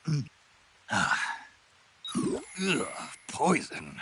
Ugh, poison.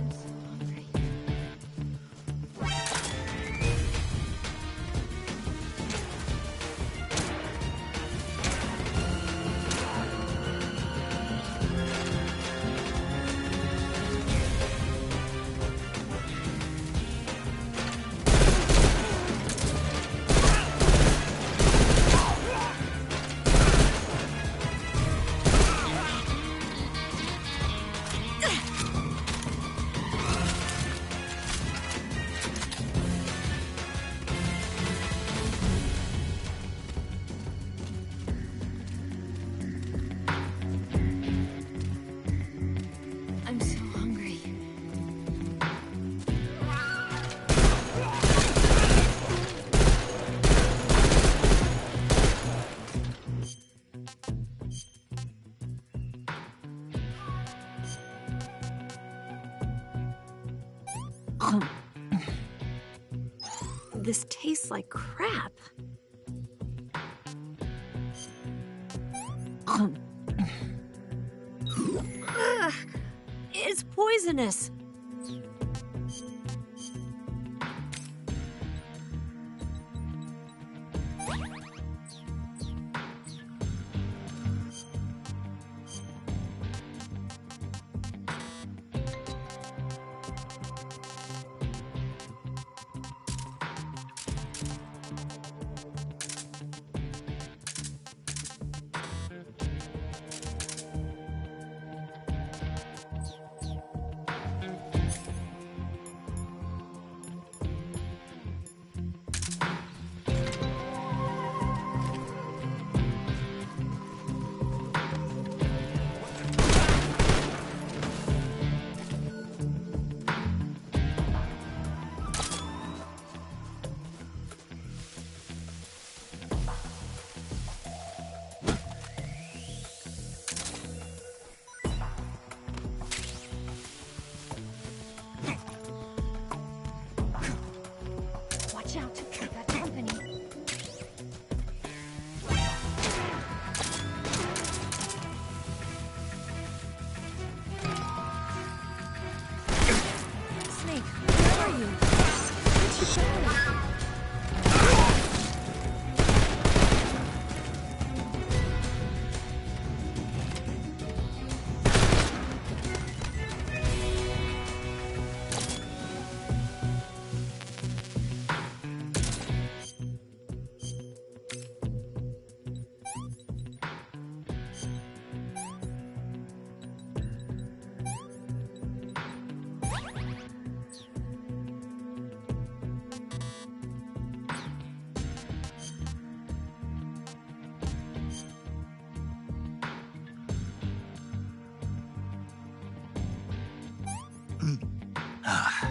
I'm so hungry. I'm so hungry. This tastes like crap. Ugh, it's poisonous. Ah.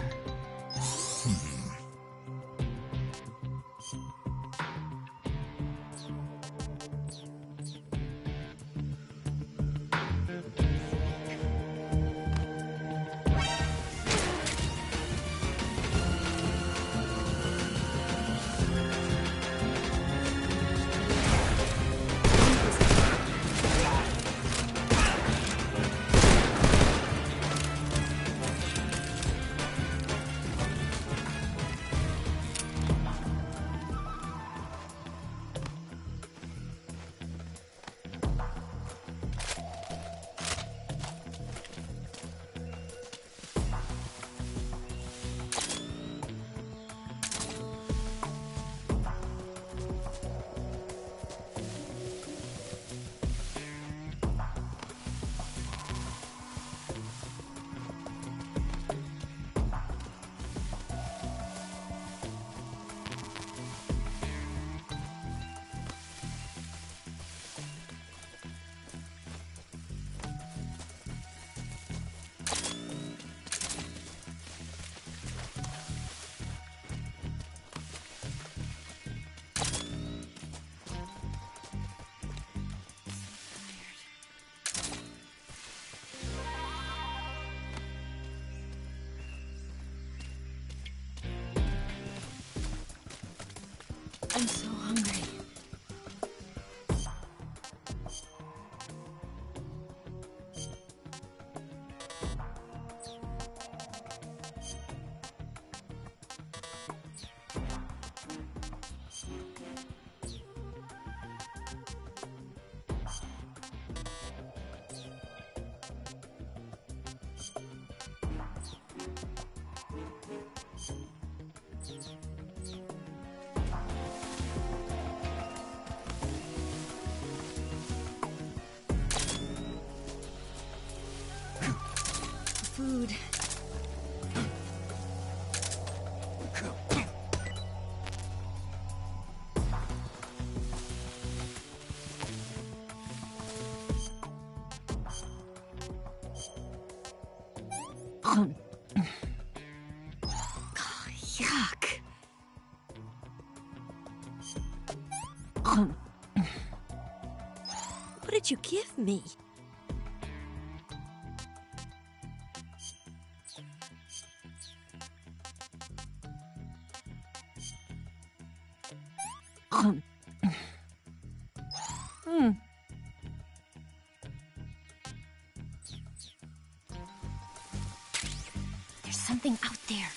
I'm so hungry. Food. Yuck. What did you give me? There's something out there.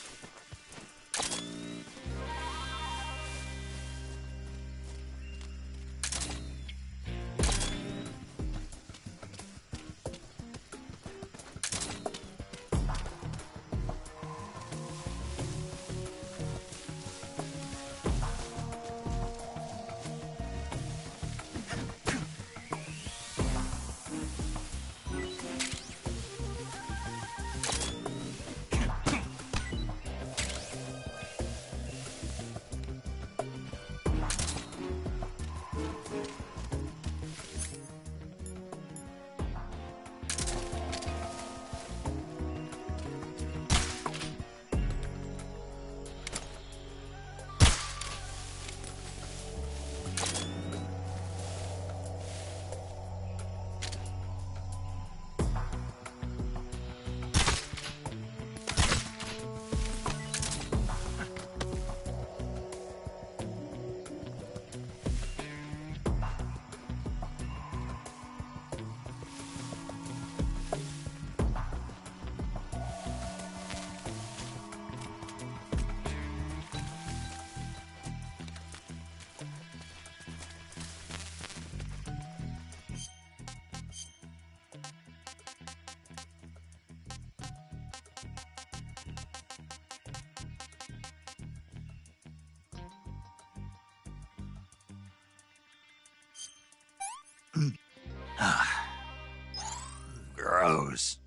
Gross.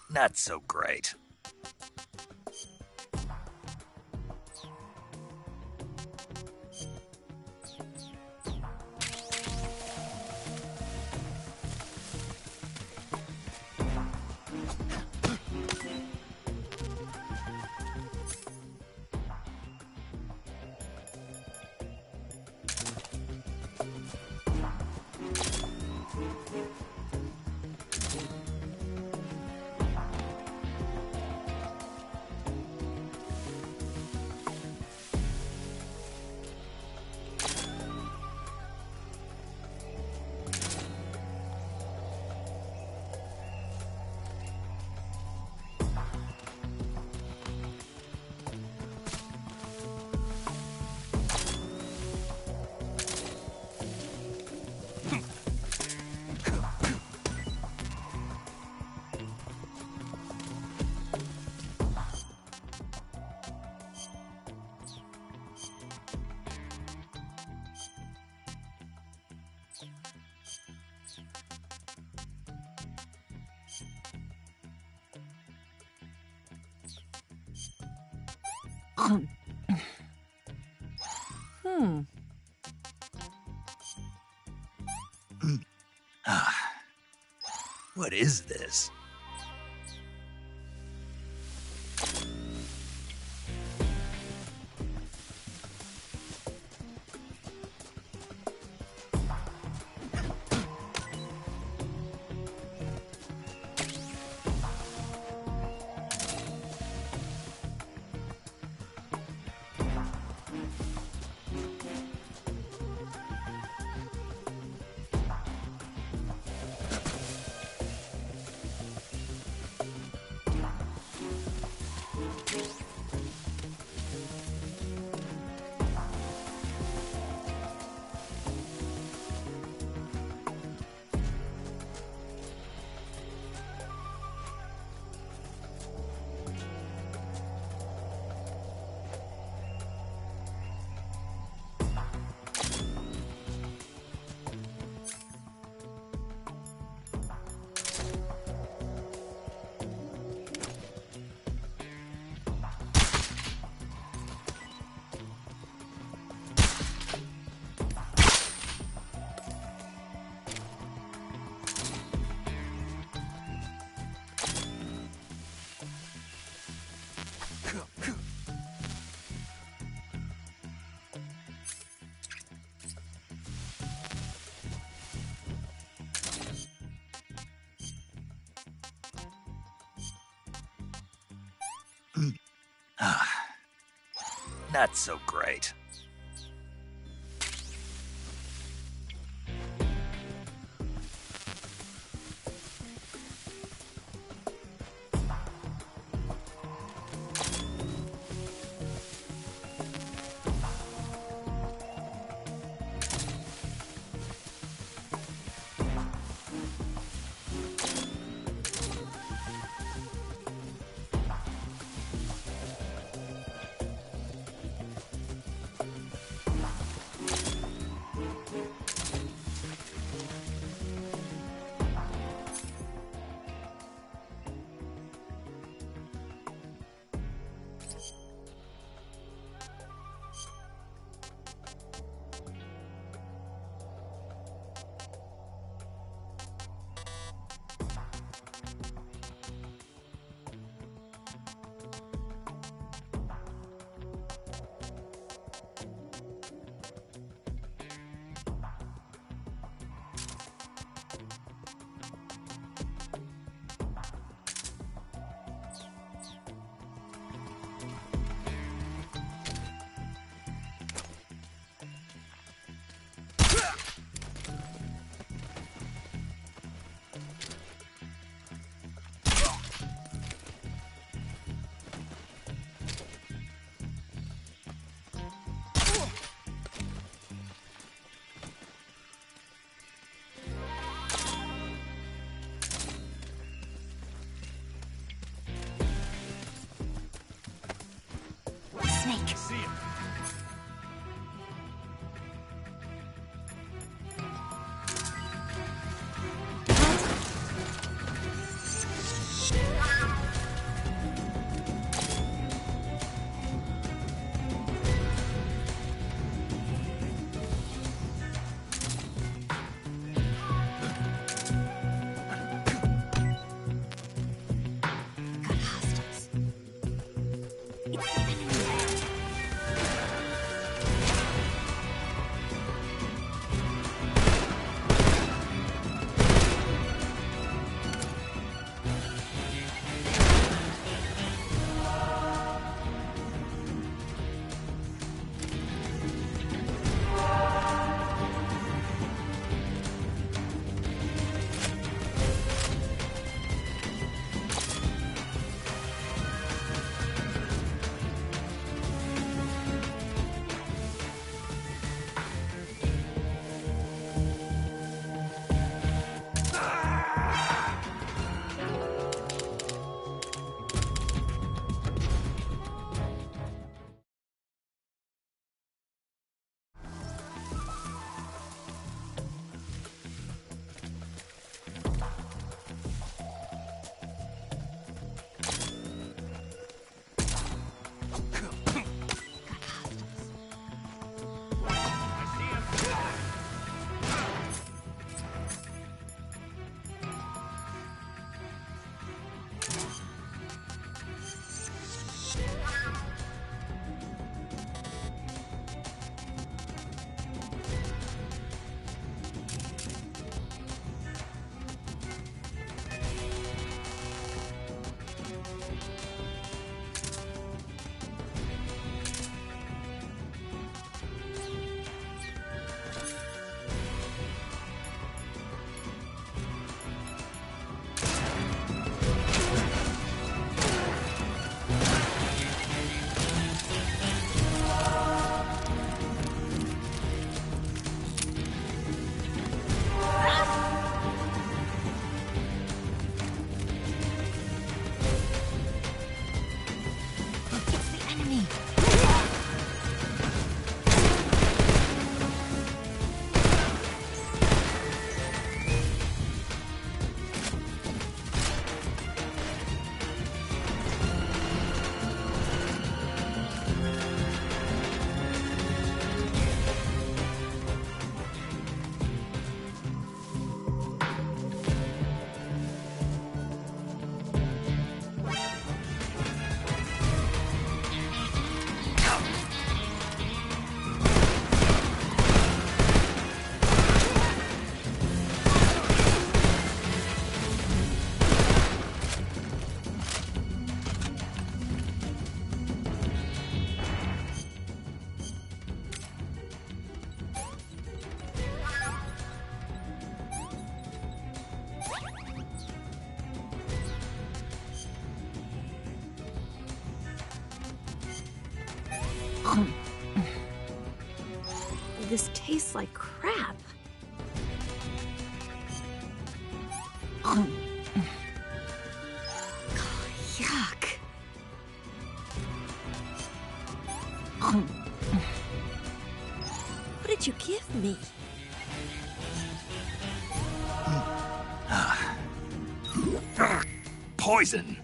Not so great. What is this? Not so great. This tastes like crap. Yuck. What did you give me? Poison.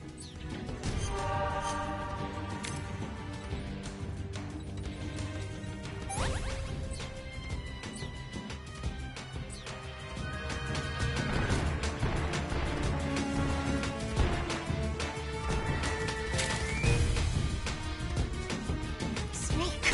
Snake.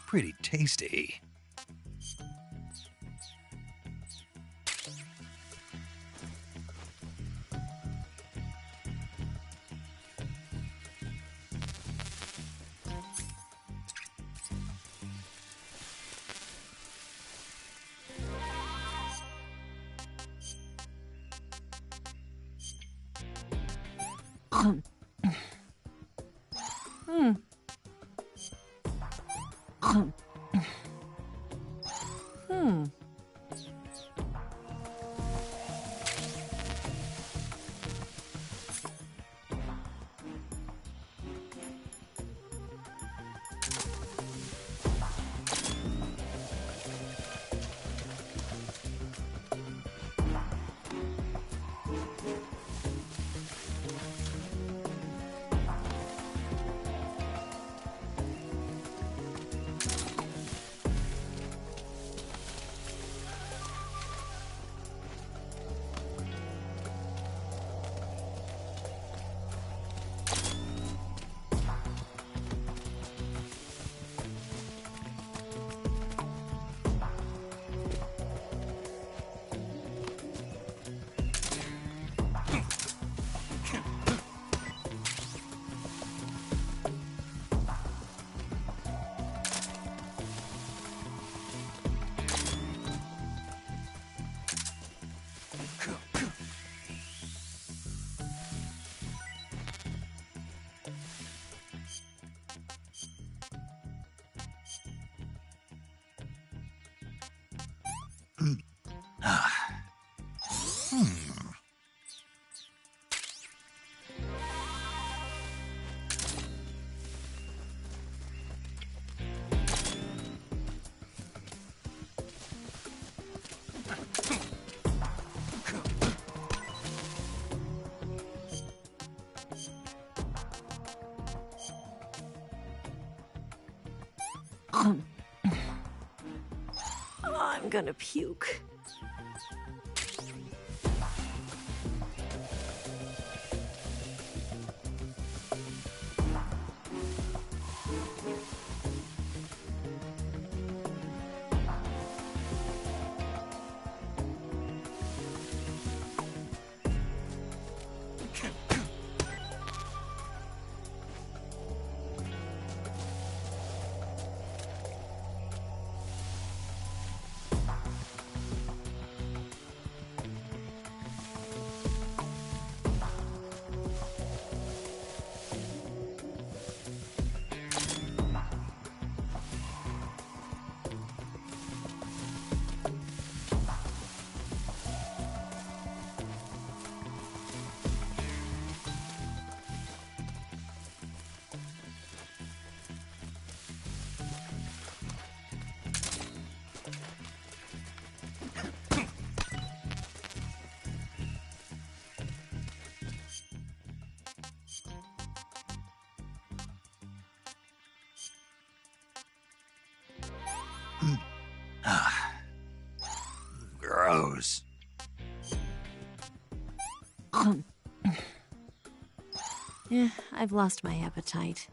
Pretty tasty. I'm gonna puke. Gross. I've lost my appetite.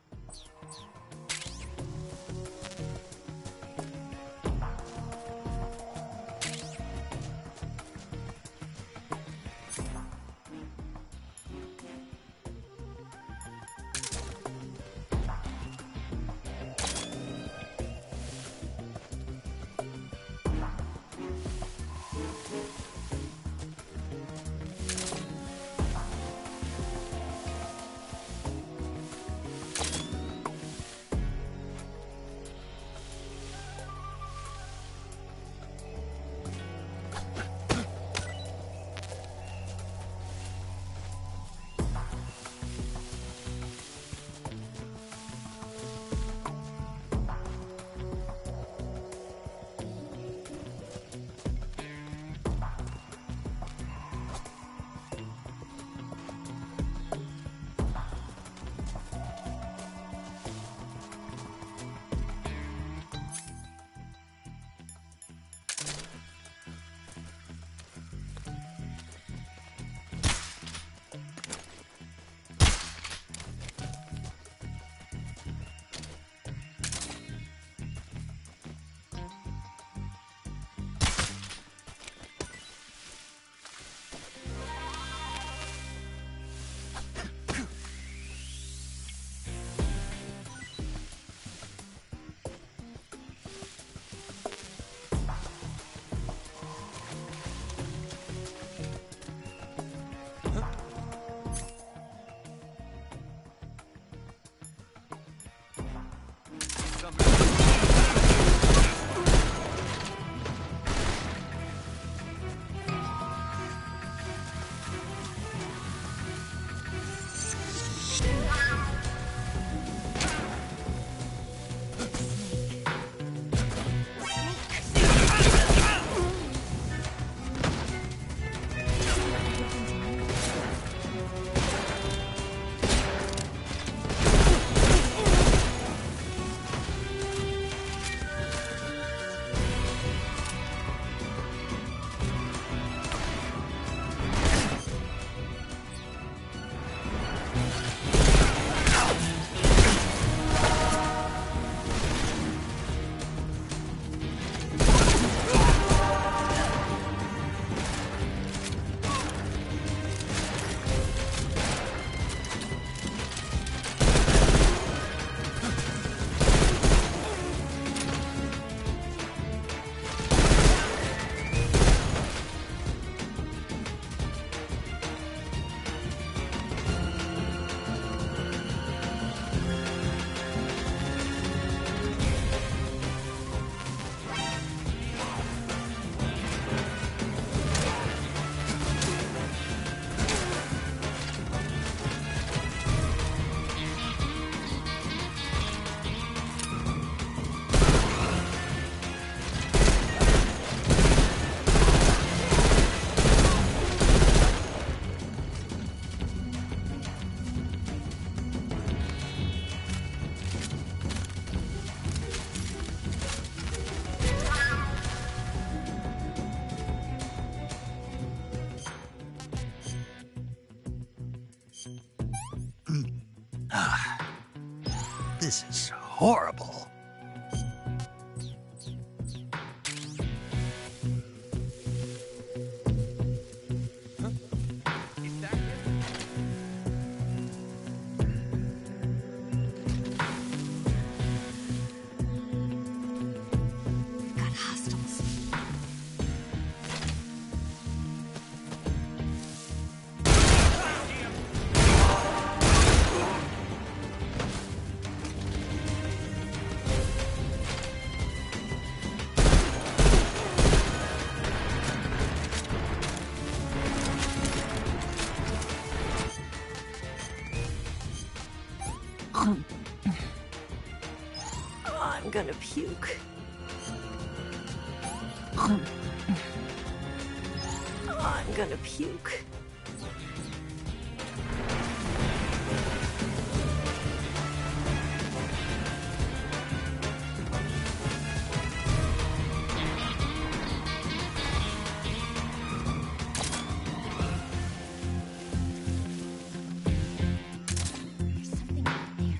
This is horrible. Got hostiles. I'm gonna puke. I'm gonna puke. There's something out there.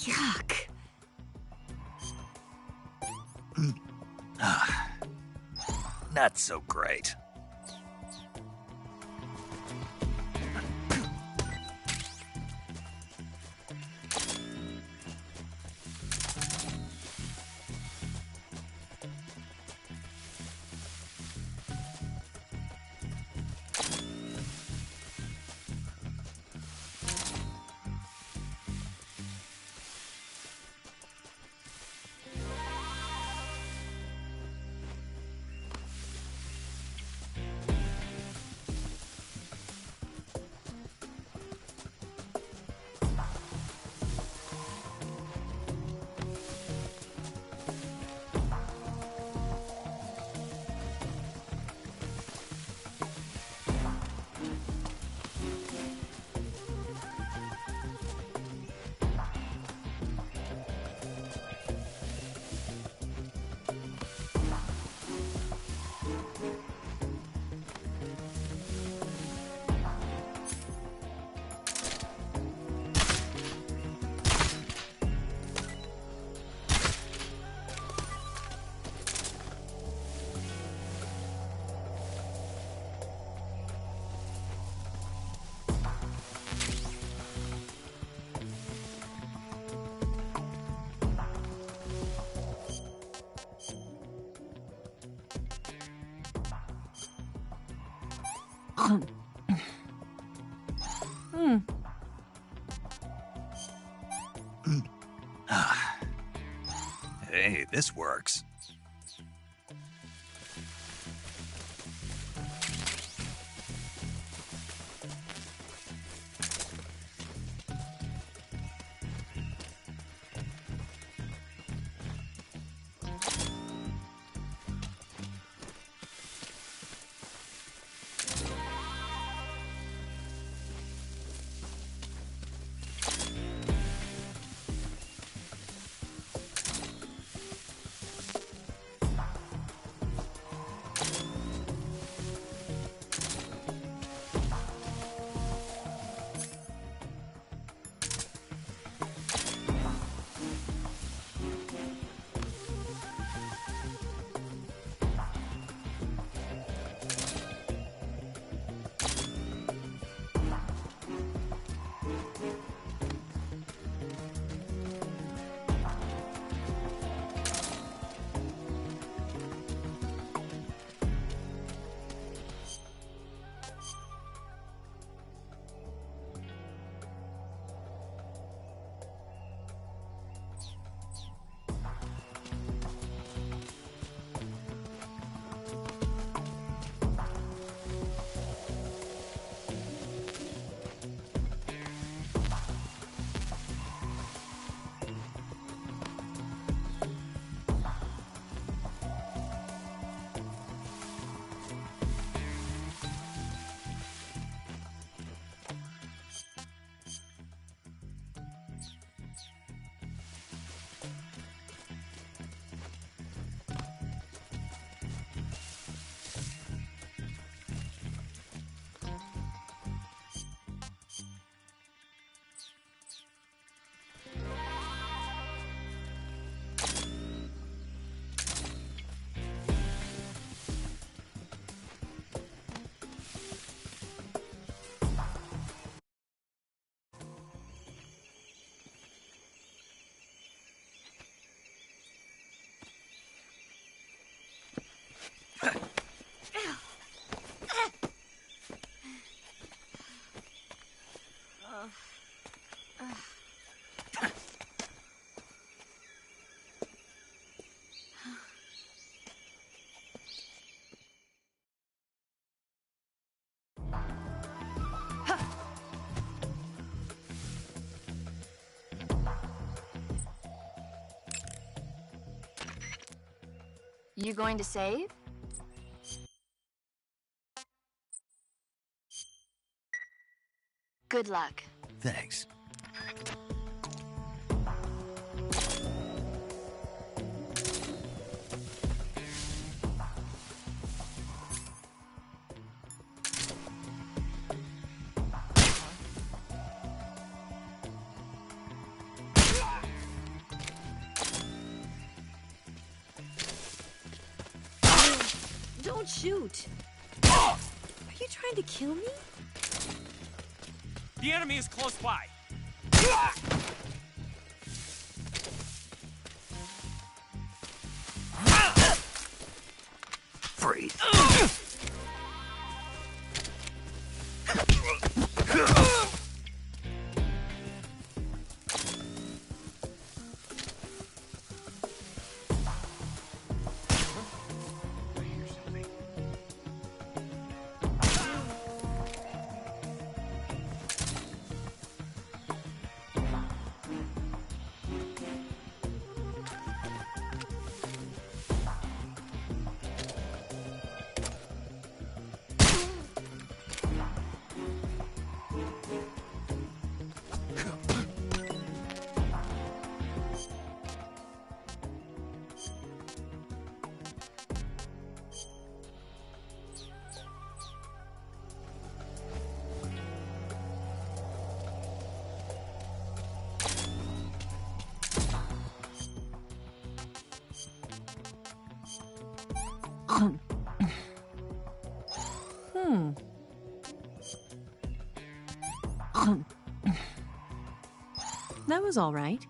Yuck. Not so great. Hey, this works. You going to save? Good luck. Thanks. Don't shoot. Are you trying to kill me? The enemy is close by. Freeze. That was all right.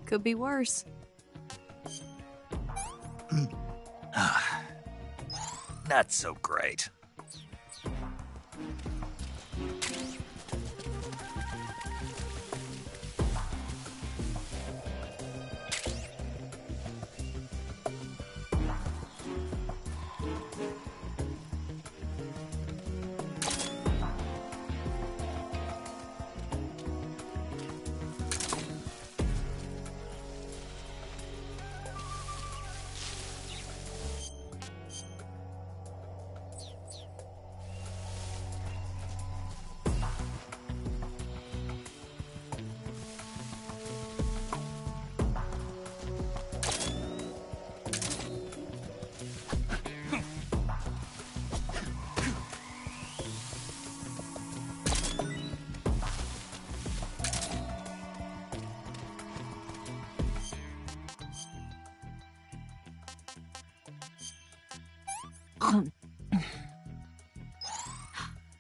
Could be worse. Not so great.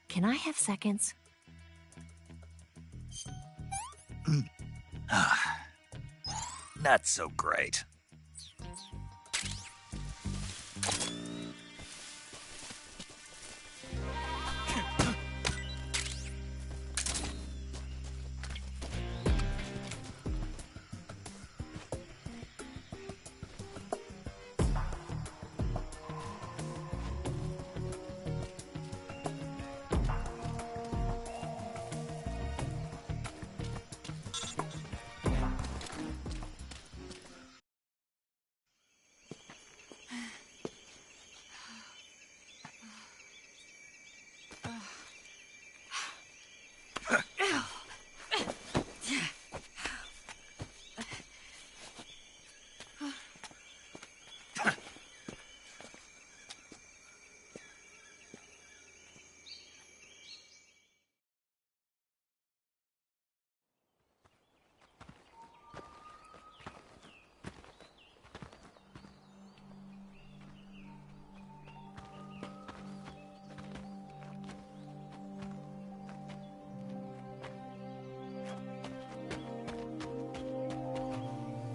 Can I have seconds? Not so great.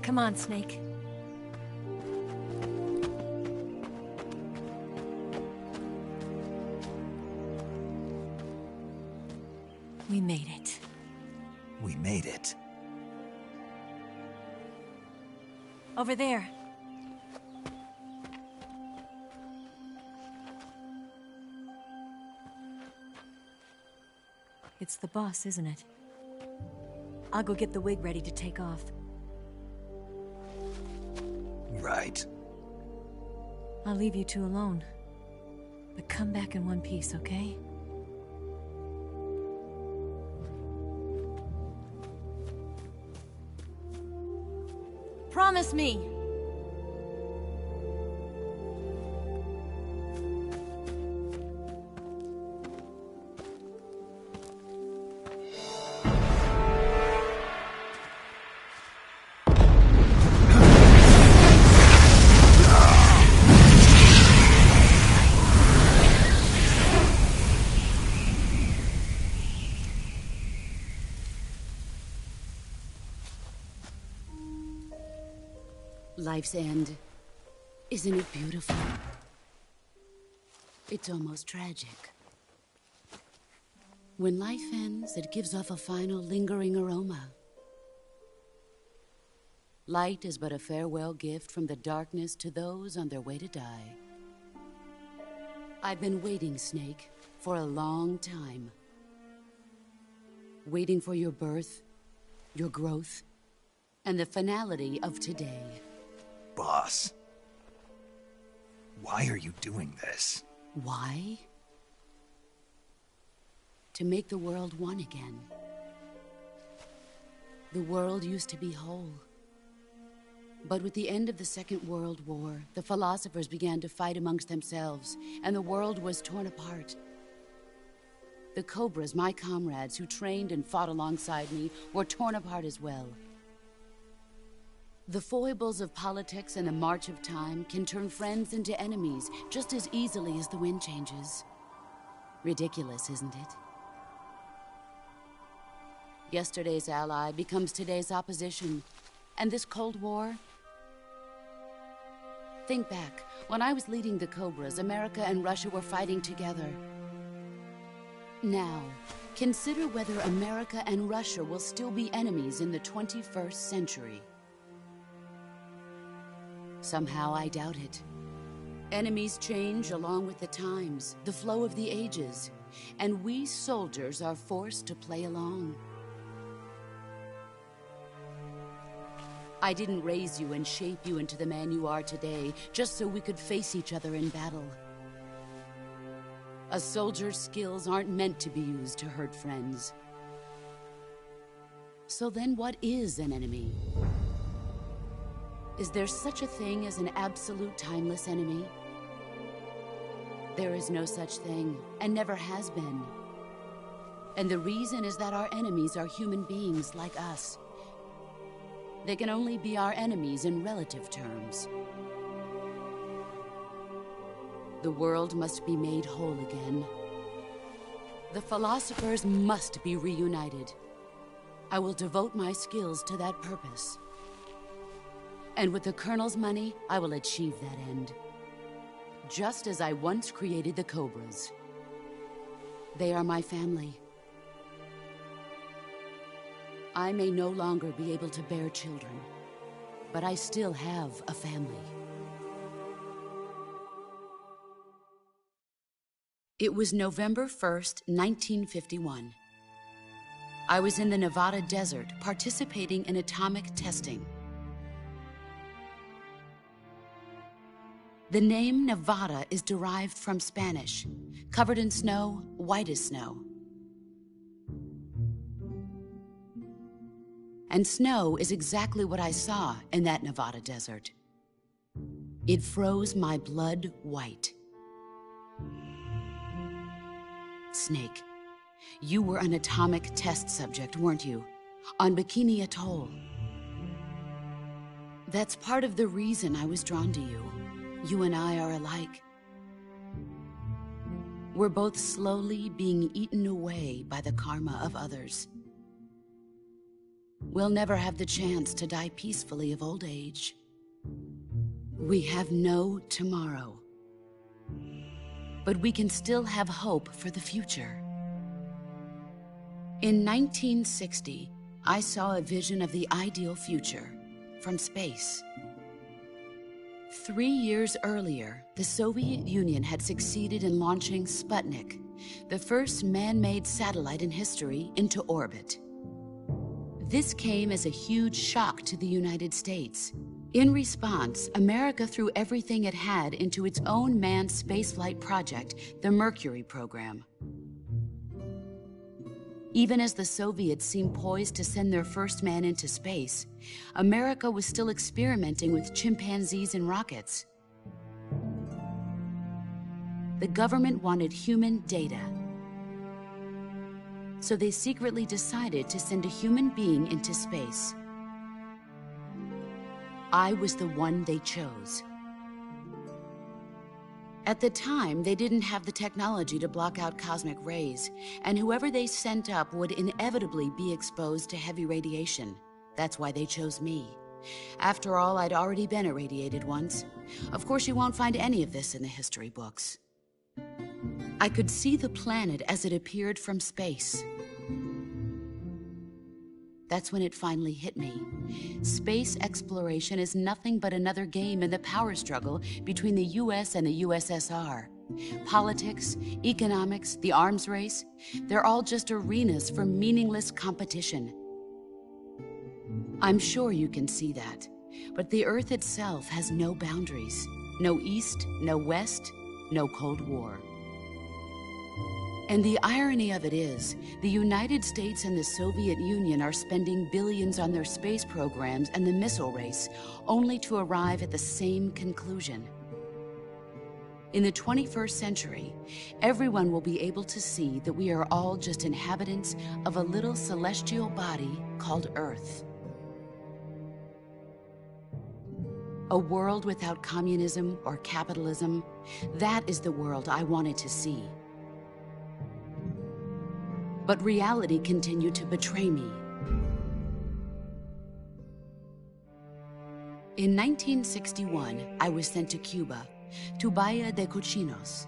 Come on, Snake. We made it. We made it. Over there. It's the boss, isn't it? I'll go get the wig ready to take off. Right. I'll leave you two alone. But come back in one piece, okay? Promise me! Life's end. Isn't it beautiful? It's almost tragic. When life ends, it gives off a final lingering aroma. Light is but a farewell gift from the darkness to those on their way to die. I've been waiting, Snake, for a long time. Waiting for your birth, your growth, and the finality of today. Boss. Why are you doing this? Why? To make the world one again. The world used to be whole. But with the end of the Second World War, the philosophers began to fight amongst themselves, and the world was torn apart. The Cobras, my comrades who trained and fought alongside me, were torn apart as well. The foibles of politics and the march of time can turn friends into enemies just as easily as the wind changes. Ridiculous, isn't it? Yesterday's ally becomes today's opposition. And this Cold War? Think back. When I was leading the Cobras, America and Russia were fighting together. Now, consider whether America and Russia will still be enemies in the 21st century. Somehow I doubt it. Enemies change along with the times, the flow of the ages, and we soldiers are forced to play along. I didn't raise you and shape you into the man you are today just so we could face each other in battle. A soldier's skills aren't meant to be used to hurt friends. So then what is an enemy? Is there such a thing as an absolute timeless enemy? There is no such thing, and never has been. And the reason is that our enemies are human beings like us. They can only be our enemies in relative terms. The world must be made whole again. The philosophers must be reunited. I will devote my skills to that purpose. And with the Colonel's money, I will achieve that end. Just as I once created the Cobras. They are my family. I may no longer be able to bear children, but I still have a family. It was November 1st, 1951. I was in the Nevada desert participating in atomic testing. The name Nevada is derived from Spanish, covered in snow, white as snow. And snow is exactly what I saw in that Nevada desert. It froze my blood white. Snake, you were an atomic test subject, weren't you? On Bikini Atoll. That's part of the reason I was drawn to you. You and I are alike. We're both slowly being eaten away by the karma of others. We'll never have the chance to die peacefully of old age. We have no tomorrow. But we can still have hope for the future. In 1960, I saw a vision of the ideal future from space. 3 years earlier, the Soviet Union had succeeded in launching Sputnik, the first man-made satellite in history, into orbit. This came as a huge shock to the United States. In response, America threw everything it had into its own manned spaceflight project, the Mercury program. Even as the Soviets seemed poised to send their first man into space, America was still experimenting with chimpanzees and rockets. The government wanted human data. So they secretly decided to send a human being into space. I was the one they chose. At the time, they didn't have the technology to block out cosmic rays, and whoever they sent up would inevitably be exposed to heavy radiation. That's why they chose me. After all, I'd already been irradiated once. Of course, you won't find any of this in the history books. I could see the planet as it appeared from space. That's when it finally hit me. Space exploration is nothing but another game in the power struggle between the US and the USSR. Politics, economics, the arms race, they're all just arenas for meaningless competition. I'm sure you can see that, but the Earth itself has no boundaries. No East, no West, no Cold War. And the irony of it is, the United States and the Soviet Union are spending billions on their space programs and the missile race, only to arrive at the same conclusion. In the 21st century, everyone will be able to see that we are all just inhabitants of a little celestial body called Earth. A world without communism or capitalism, that is the world I wanted to see. but reality continued to betray me. In 1961, I was sent to Cuba, to Bahia de Cochinos.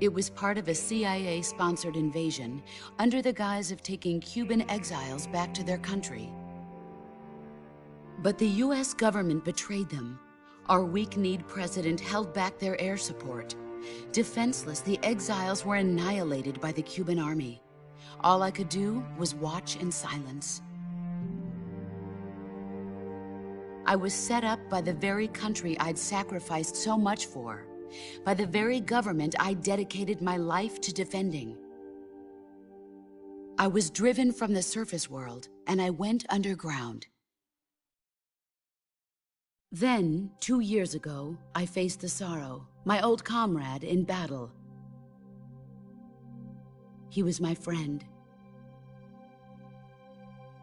It was part of a CIA-sponsored invasion under the guise of taking Cuban exiles back to their country. But the US government betrayed them. Our weak-kneed president held back their air support. Defenseless, the exiles were annihilated by the Cuban army. All I could do was watch in silence. I was set up by the very country I'd sacrificed so much for, by the very government I dedicated my life to defending. I was driven from the surface world, and I went underground. Then, 2 years ago, I faced the Sorrow, my old comrade in battle. He was my friend.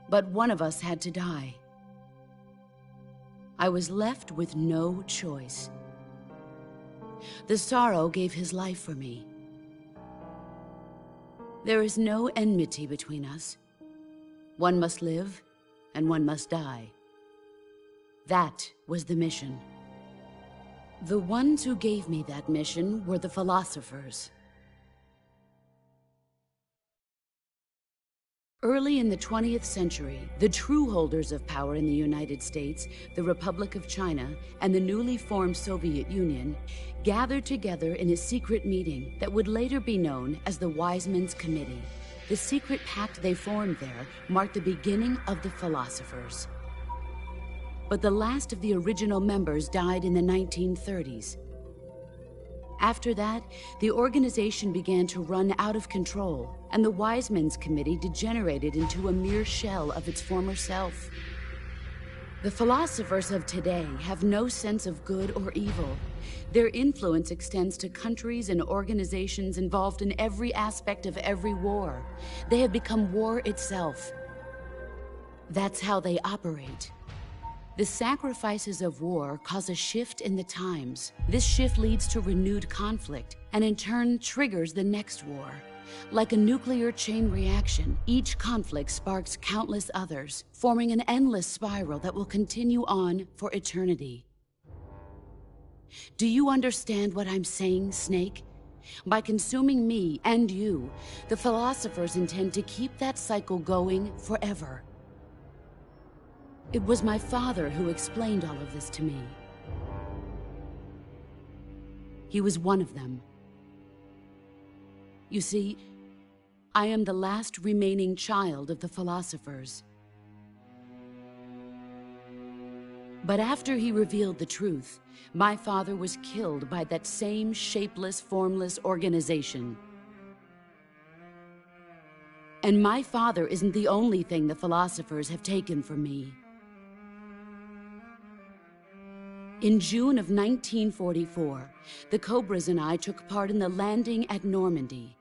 But one of us had to die. I was left with no choice. The Sorrow gave his life for me. There is no enmity between us. One must live, and one must die. That was the mission. The ones who gave me that mission were the philosophers. Early in the 20th century, the true holders of power in the United States, the Republic of China, and the newly formed Soviet Union gathered together in a secret meeting that would later be known as the Wiseman's Committee. The secret pact they formed there marked the beginning of the philosophers. But the last of the original members died in the 1930s. After that, the organization began to run out of control, and the Wiseman's Committee degenerated into a mere shell of its former self. The philosophers of today have no sense of good or evil. Their influence extends to countries and organizations involved in every aspect of every war. They have become war itself. That's how they operate. The sacrifices of war cause a shift in the times. This shift leads to renewed conflict, and in turn triggers the next war. Like a nuclear chain reaction, each conflict sparks countless others, forming an endless spiral that will continue on for eternity. Do you understand what I'm saying, Snake? By consuming me and you, the philosophers intend to keep that cycle going forever. It was my father who explained all of this to me. He was one of them. You see, I am the last remaining child of the philosophers. But after he revealed the truth, my father was killed by that same shapeless, formless organization. And my father isn't the only thing the philosophers have taken from me. In June of 1944, the Cobras and I took part in the landing at Normandy.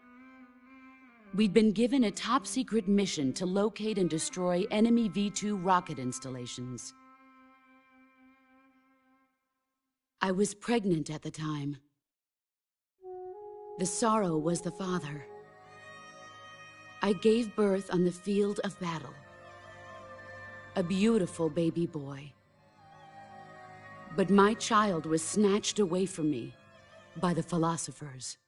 We'd been given a top-secret mission to locate and destroy enemy V-2 rocket installations. I was pregnant at the time. The Sorrow was the father. I gave birth on the field of battle. A beautiful baby boy. But my child was snatched away from me by the philosophers.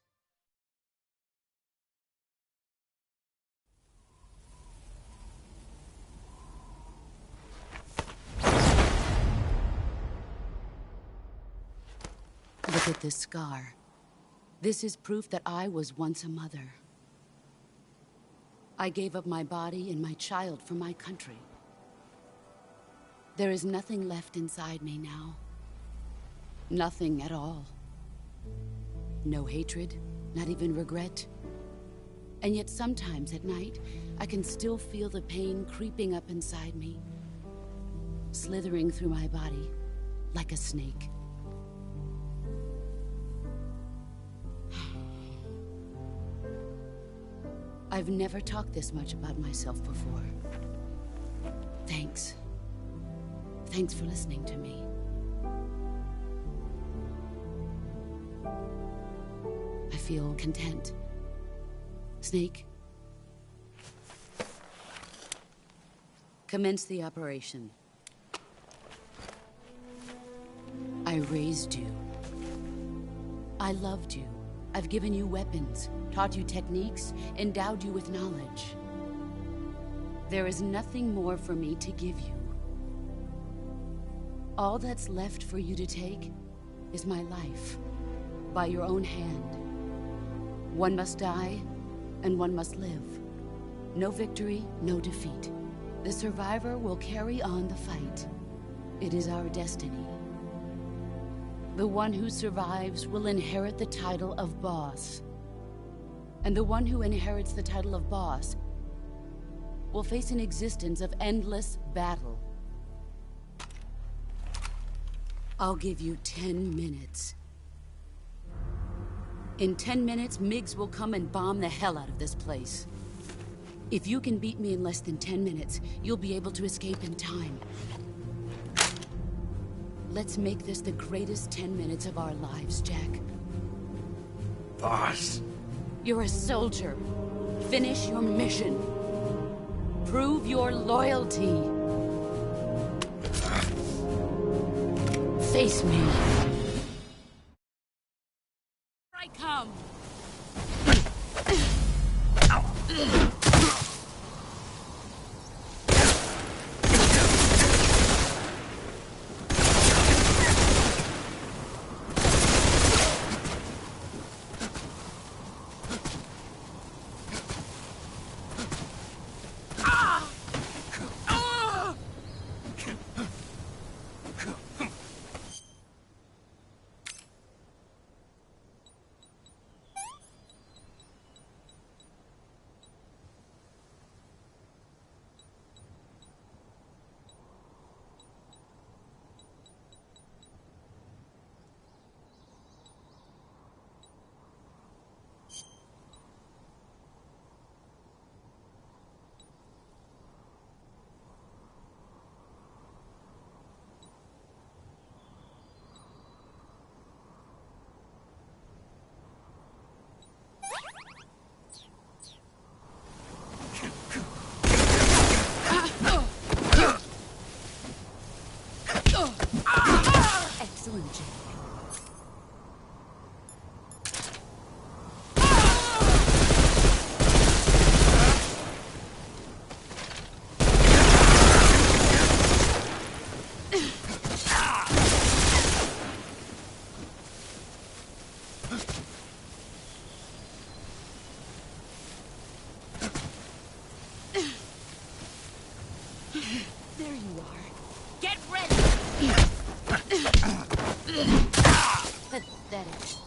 Look at this scar. This is proof that I was once a mother. I gave up my body and my child for my country. There is nothing left inside me now. Nothing at all. No hatred, not even regret. And yet sometimes at night, I can still feel the pain creeping up inside me, slithering through my body like a snake. I've never talked this much about myself before. Thanks. Thanks for listening to me. I feel content. Snake, commence the operation. I raised you. I loved you. I've given you weapons, taught you techniques, endowed you with knowledge. There is nothing more for me to give you. All that's left for you to take is my life, by your own hand. One must die, and one must live. No victory, no defeat. The survivor will carry on the fight. It is our destiny. The one who survives will inherit the title of boss. And the one who inherits the title of boss will face an existence of endless battle. I'll give you 10 minutes. In 10 minutes, MiGs will come and bomb the hell out of this place. If you can beat me in less than 10 minutes, you'll be able to escape in time. Let's make this the greatest 10 minutes of our lives, Jack. Boss. You're a soldier. Finish your mission. Prove your loyalty. Face me. I come. Excellent, Jack. There you are. Get ready! Pathetic.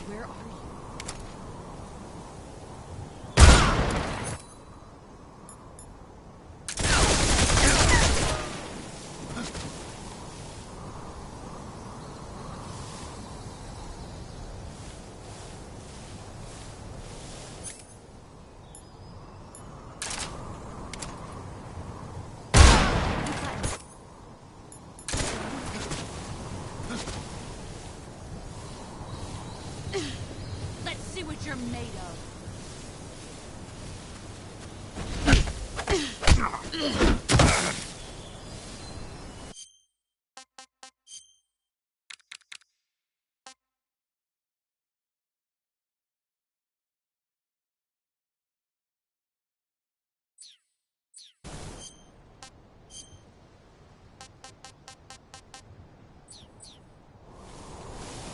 Where are you? Let's see what you're made of.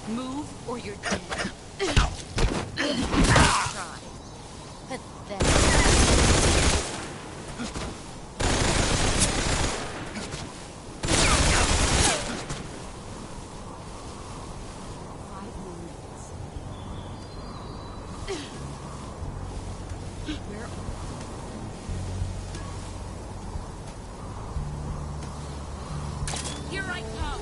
Move or you're dead. Try. Pathetic. 5 more minutes. Where are you? Here I come.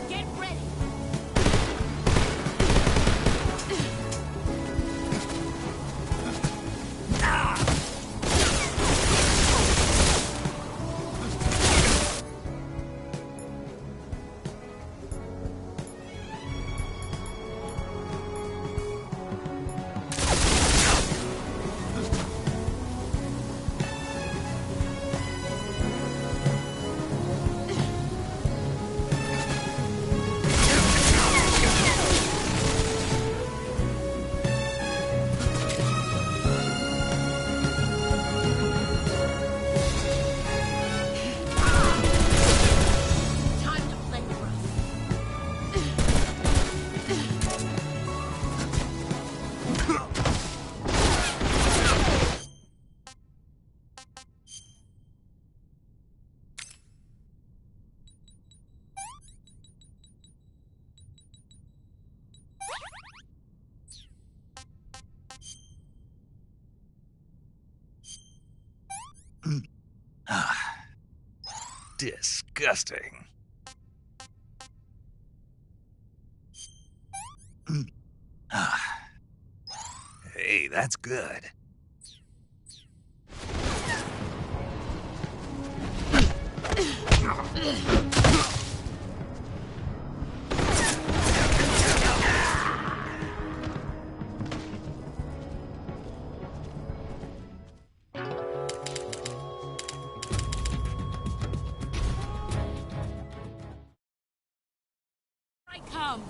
Get ready. Time to play rough. Disgusting. Hey, that's good. I come.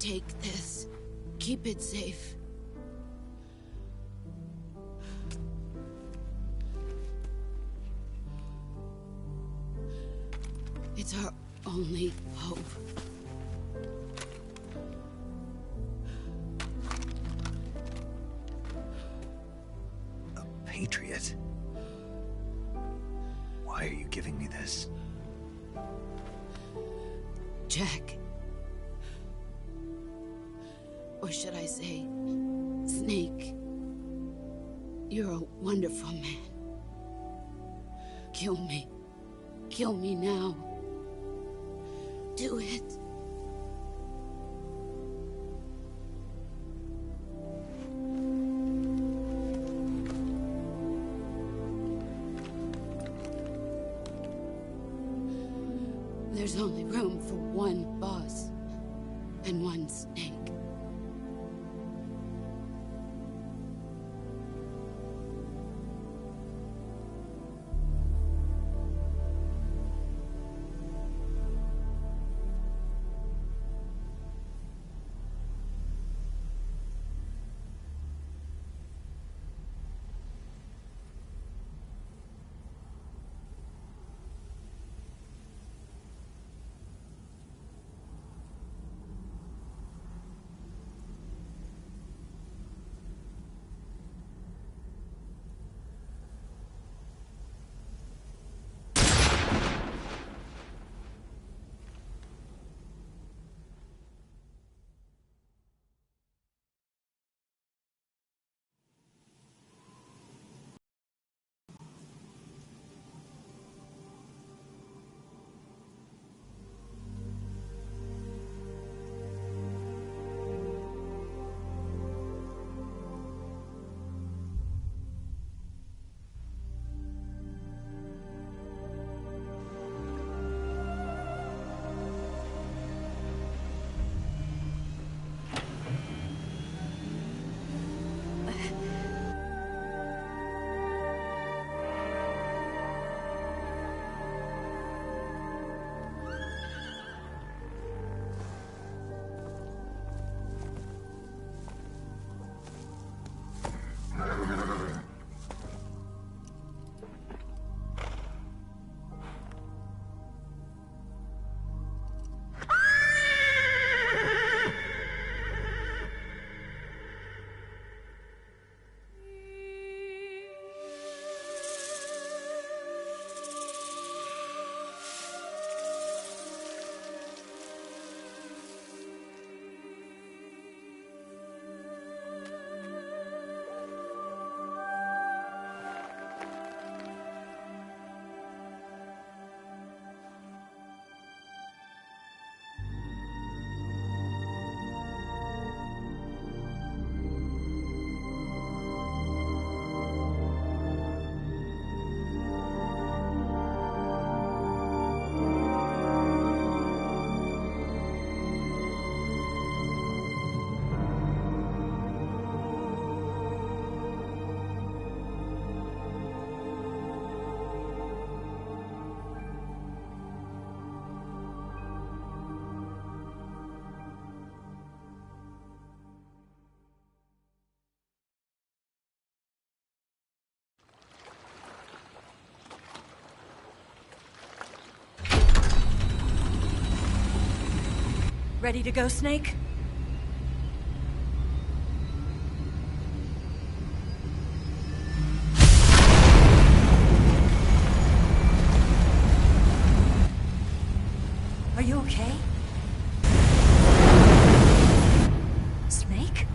Take this. Keep it safe. It's our only hope. A patriot? Why are you giving me this? Jack. Or should I say, Snake. You're a wonderful man. Kill me. Kill me now. Do it. There's only room for one boss and one Snake. Ready to go, Snake? Are you okay? Snake?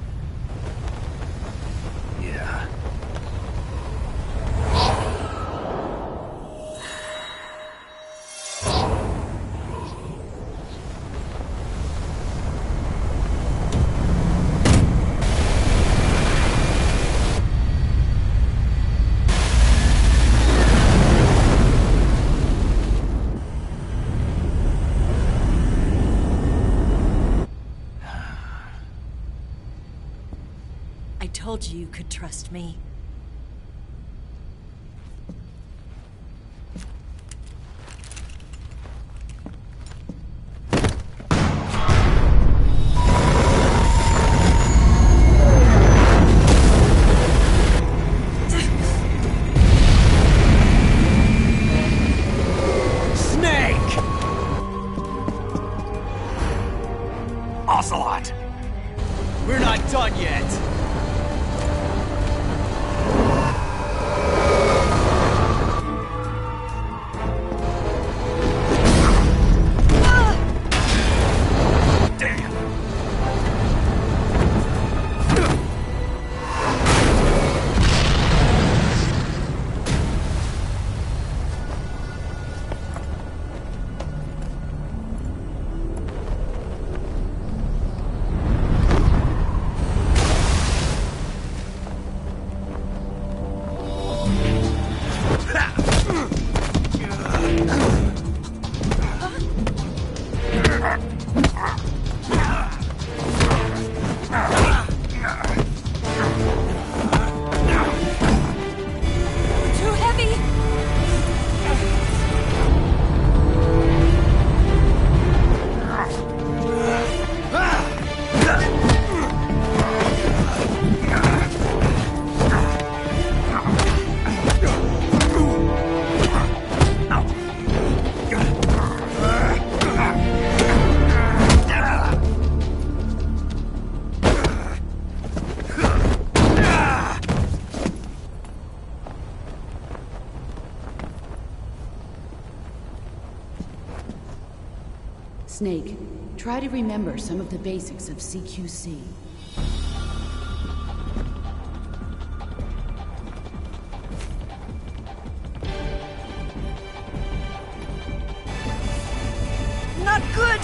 Yeah. I told you you could trust me. We're not done yet! Too heavy! Snake, try to remember some of the basics of CQC. Not good!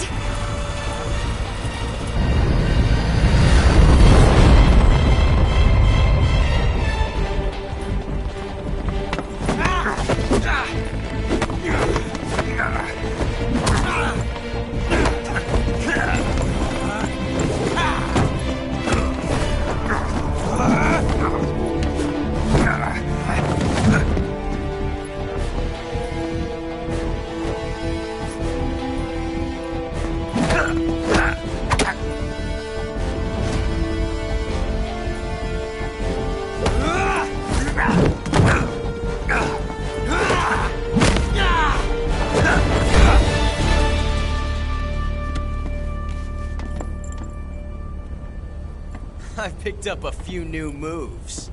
I picked up a few new moves.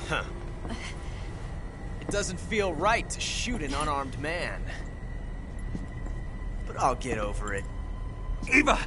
Huh. It doesn't feel right to shoot an unarmed man. But I'll get over it. Eva!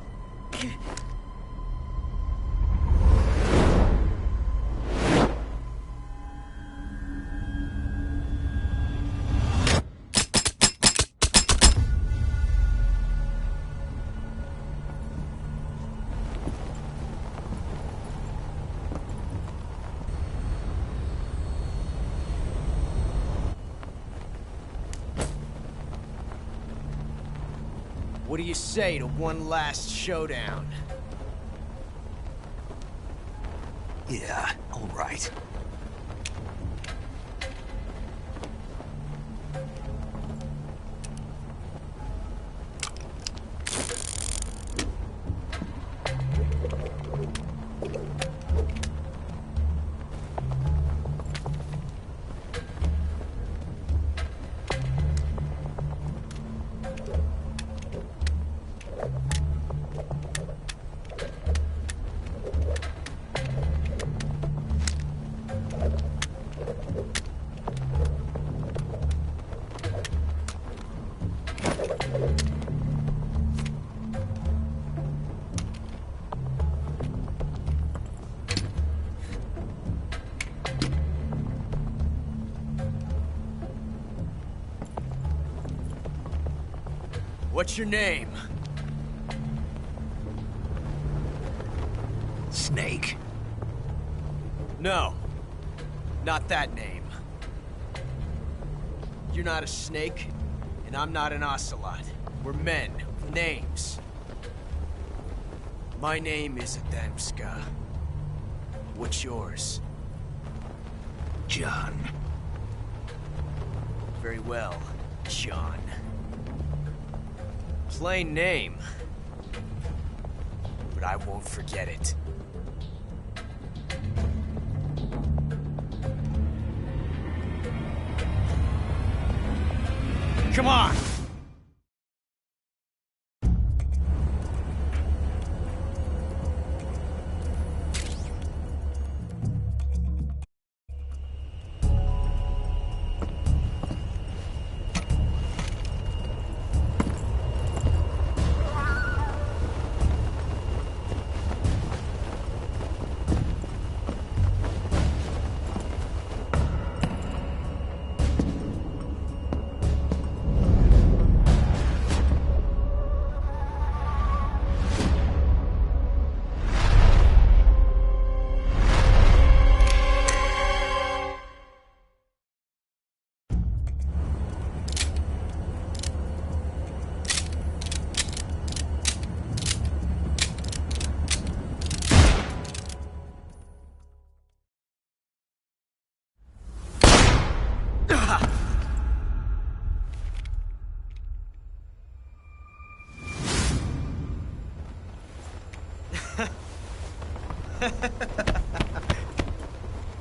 What do you say to one last showdown? Yeah, all right. What's your name? Snake. No. Not that name. You're not a snake, and I'm not an ocelot. We're men with names. My name is Adamska. What's yours? John. Very well, John. Plain name. But I won't forget it. Come on!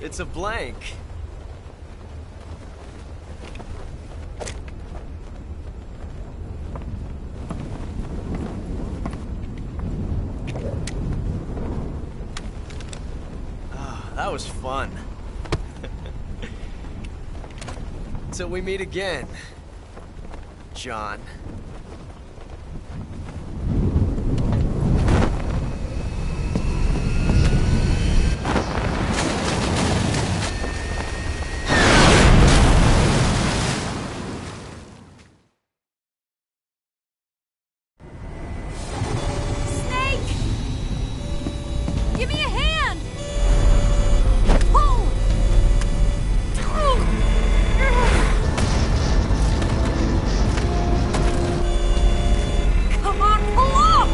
It's a blank. Ah, that was fun. Till we meet again, John. Snake! Give me a hand! Pull! Come on, pull up!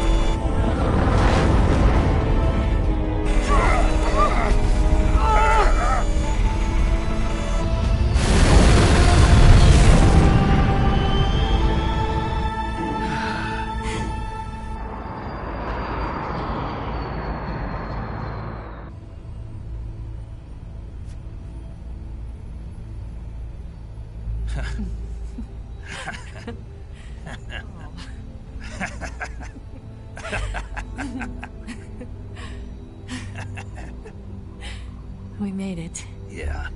We made it. Yeah,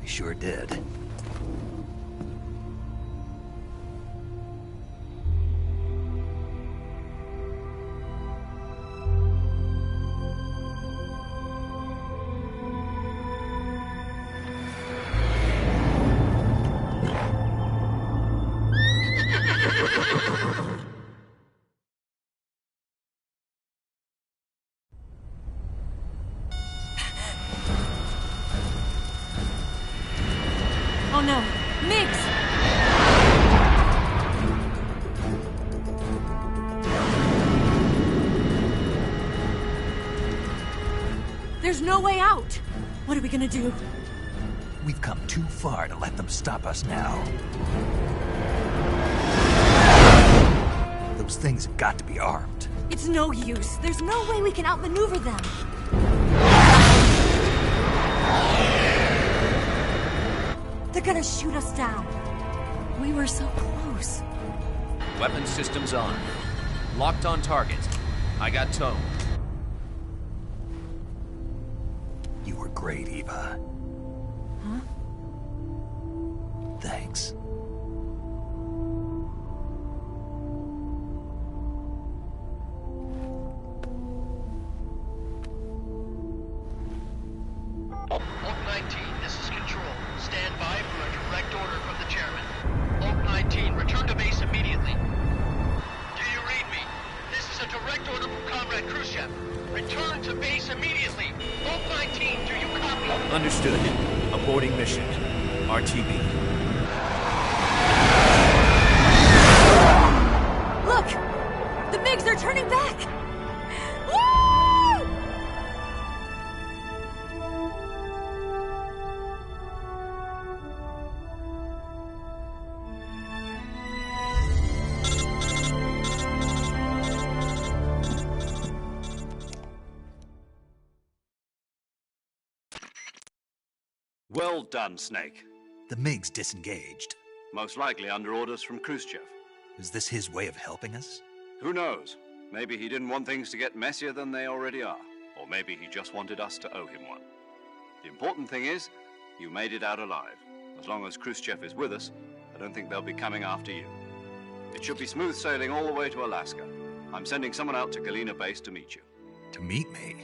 we sure did. Oh no, Miggs! There's no way out! What are we gonna do? We've come too far to let them stop us now. Those things have got to be armed. It's no use. There's no way we can outmaneuver them. They're gonna shoot us down. We were so close. Weapon systems on. Locked on target. I got tone. You were great, Eva. Huh? Thanks. Oak 19, this is Control. Stand by for a direct order from the chairman. Oak 19, return to base immediately. Do you read me? This is a direct order from Comrade Khrushchev. Return to base immediately. Oak 19, do you copy? Understood. Aborting mission. RTB. Look! The MiGs are turning back! Woo! Well done, Snake. The MiGs disengaged. Most likely under orders from Khrushchev. Is this his way of helping us? Who knows? Maybe he didn't want things to get messier than they already are. Or maybe he just wanted us to owe him one. The important thing is, you made it out alive. As long as Khrushchev is with us, I don't think they'll be coming after you. It should be smooth sailing all the way to Alaska. I'm sending someone out to Galena Base to meet you. To meet me?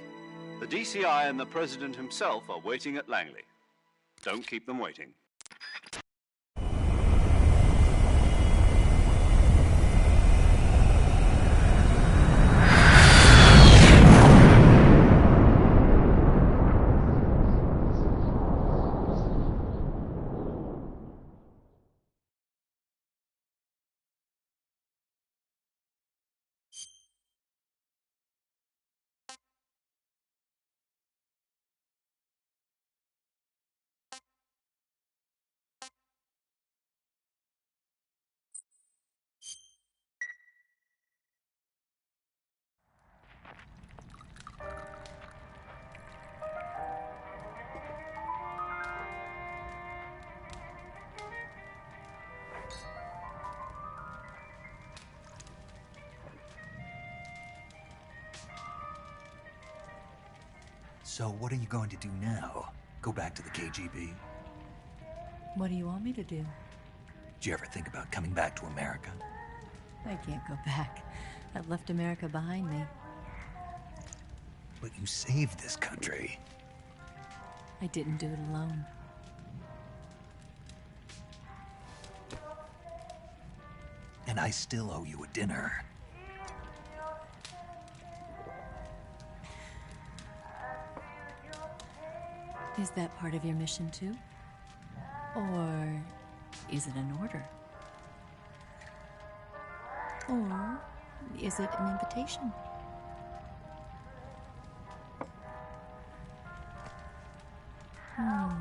The DCI and the President himself are waiting at Langley. Don't keep them waiting. So what are you going to do now? Go back to the KGB? What do you want me to do? Did you ever think about coming back to America? I can't go back. I've left America behind me. But you saved this country. I didn't do it alone. And I still owe you a dinner. Is that part of your mission too? Or is it an order? Or is it an invitation? Or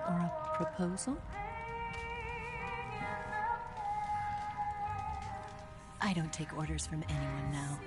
a proposal? I don't take orders from anyone now.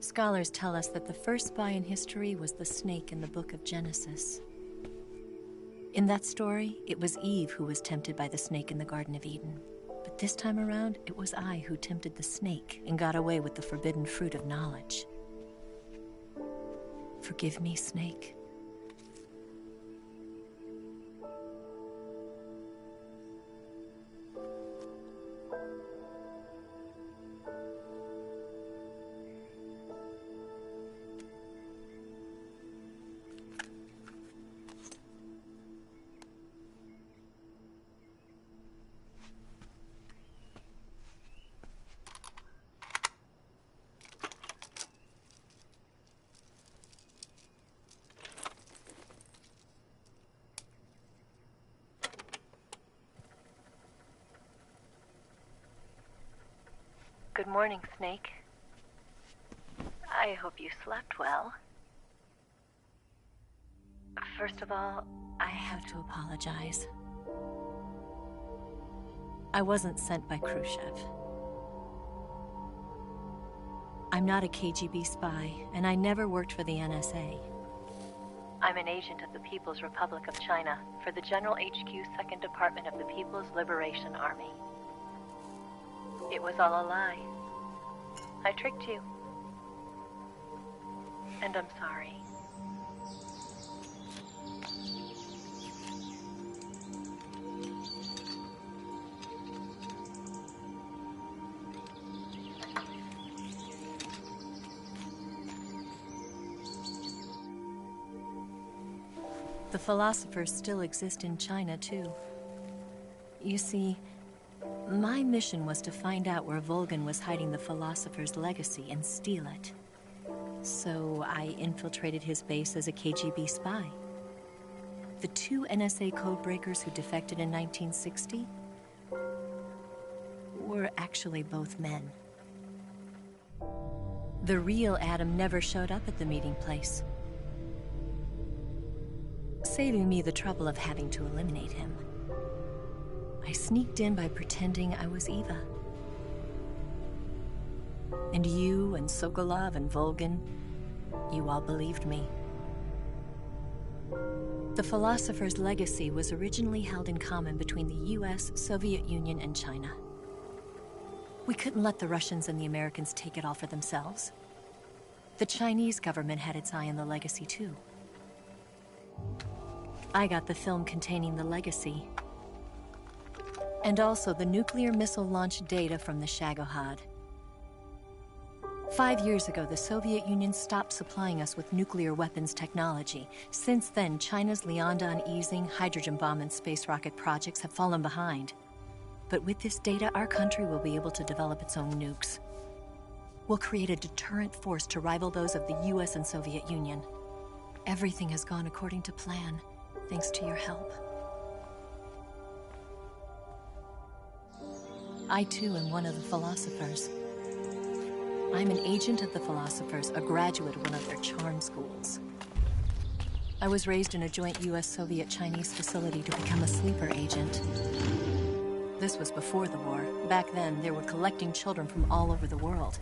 Scholars tell us that the first spy in history was the snake in the book of Genesis. In that story, it was Eve who was tempted by the snake in the Garden of Eden. But this time around, it was I who tempted the snake and got away with the forbidden fruit of knowledge. Forgive me, snake. Good morning, Snake. I hope you slept well. First of all, I have to apologize. I wasn't sent by Khrushchev. I'm not a KGB spy, and I never worked for the NSA. I'm an agent of the People's Republic of China for the General HQ 2nd Department of the People's Liberation Army. It was all a lie. I tricked you. And I'm sorry. The philosophers still exist in China, too. You see, my mission was to find out where Volgin was hiding the philosopher's legacy and steal it. So I infiltrated his base as a KGB spy. The 2 NSA codebreakers who defected in 1960? were actually both men. The real Adam never showed up at the meeting place, saving me the trouble of having to eliminate him. I sneaked in by pretending I was Eva. And you and Sokolov and Volgin, you all believed me. The Philosopher's legacy was originally held in common between the US, Soviet Union, and China. We couldn't let the Russians and the Americans take it all for themselves. The Chinese government had its eye on the legacy too. I got the film containing the legacy, and also the nuclear missile launch data from the Shagohod. 5 years ago, the Soviet Union stopped supplying us with nuclear weapons technology. Since then, China's Liaodong easing, hydrogen bomb, and space rocket projects have fallen behind. But with this data, our country will be able to develop its own nukes. We'll create a deterrent force to rival those of the US and Soviet Union. Everything has gone according to plan, thanks to your help. I too am one of the Philosophers. I'm an agent of the Philosophers, a graduate of one of their charm schools. I was raised in a joint US-Soviet-Chinese facility to become a sleeper agent. This was before the war. Back then, they were collecting children from all over the world.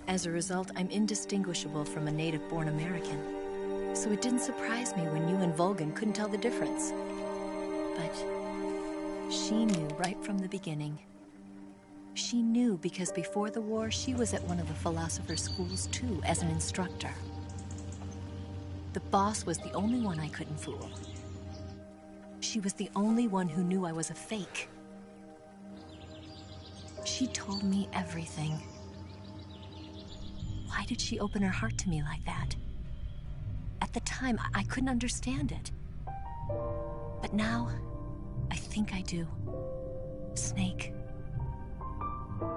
As a result, I'm indistinguishable from a native-born American. So it didn't surprise me when you and Volgin couldn't tell the difference. But she knew right from the beginning. She knew because before the war, she was at one of the Philosopher's schools too, as an instructor. The boss was the only one I couldn't fool. She was the only one who knew I was a fake. She told me everything. Why did she open her heart to me like that? At the time, I couldn't understand it. But now, I think I do. Snake.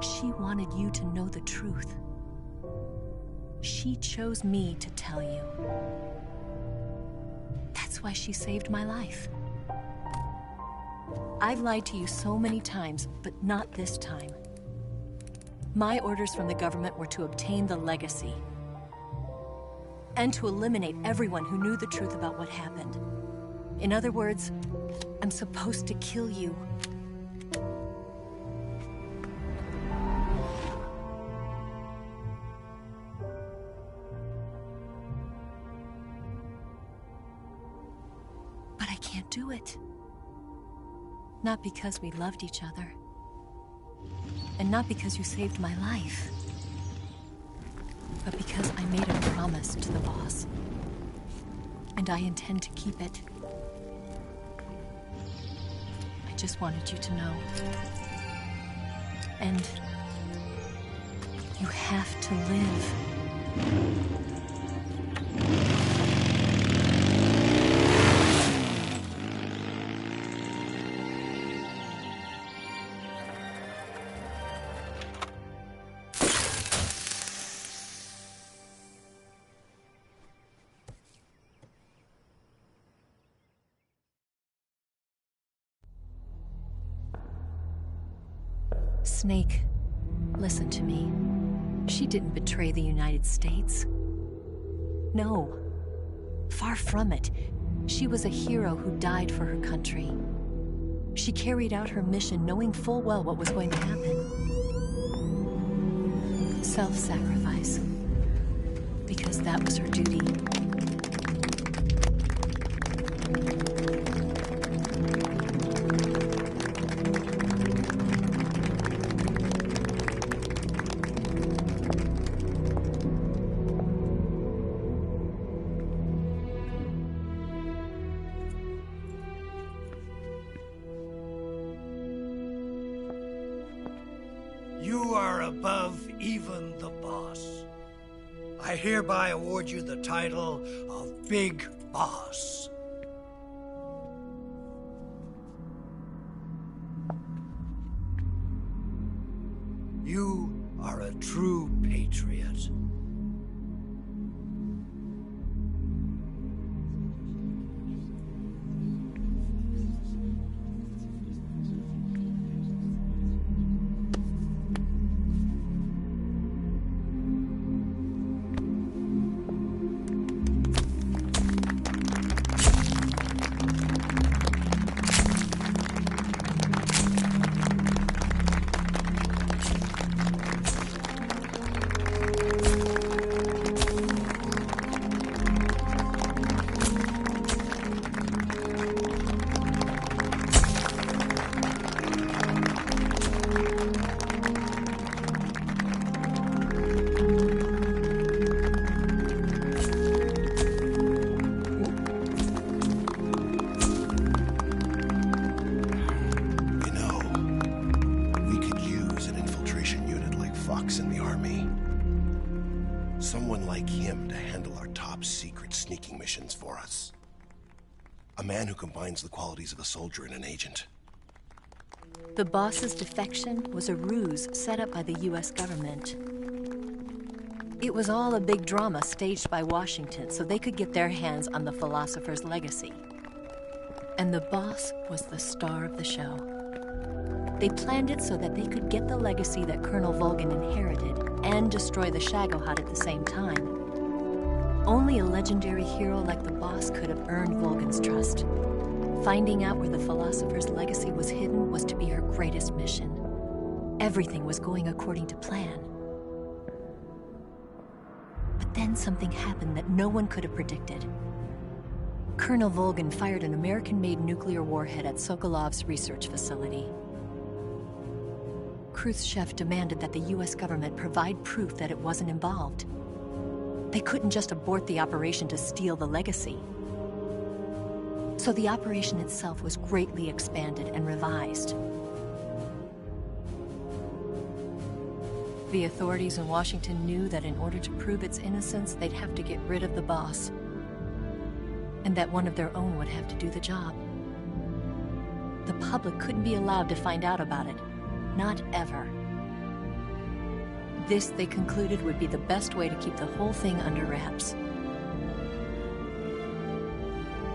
She wanted you to know the truth. She chose me to tell you. That's why she saved my life. I've lied to you so many times, but not this time. My orders from the government were to obtain the legacy and to eliminate everyone who knew the truth about what happened. In other words, I'm supposed to kill you. But I can't do it. Not because we loved each other. And not because you saved my life. But because I made a promise to the boss. And I intend to keep it. I just wanted you to know. And you have to live. Snake, listen to me. She didn't betray the United States. No. Far from it. She was a hero who died for her country. She carried out her mission knowing full well what was going to happen. Self-sacrifice. Because that was her duty. You are above even the boss. I hereby award you the title of Big Boss. You are a true patriot. top-secret sneaking missions for us. A man who combines the qualities of a soldier and an agent. The boss's defection was a ruse set up by the US government. It was all a big drama staged by Washington so they could get their hands on the philosopher's legacy. And the boss was the star of the show. They planned it so that they could get the legacy that Colonel Volgin inherited and destroy the Shagohod at the same time. Only a legendary hero like the boss could have earned Volgin's trust. Finding out where the philosopher's legacy was hidden was to be her greatest mission. Everything was going according to plan. But then something happened that no one could have predicted. Colonel Volgin fired an American-made nuclear warhead at Sokolov's research facility. Khrushchev demanded that the US government provide proof that it wasn't involved. They couldn't just abort the operation to steal the legacy. So the operation itself was greatly expanded and revised. The authorities in Washington knew that in order to prove its innocence, they'd have to get rid of the boss, and that one of their own would have to do the job. The public couldn't be allowed to find out about it. Not ever. This, they concluded, would be the best way to keep the whole thing under wraps.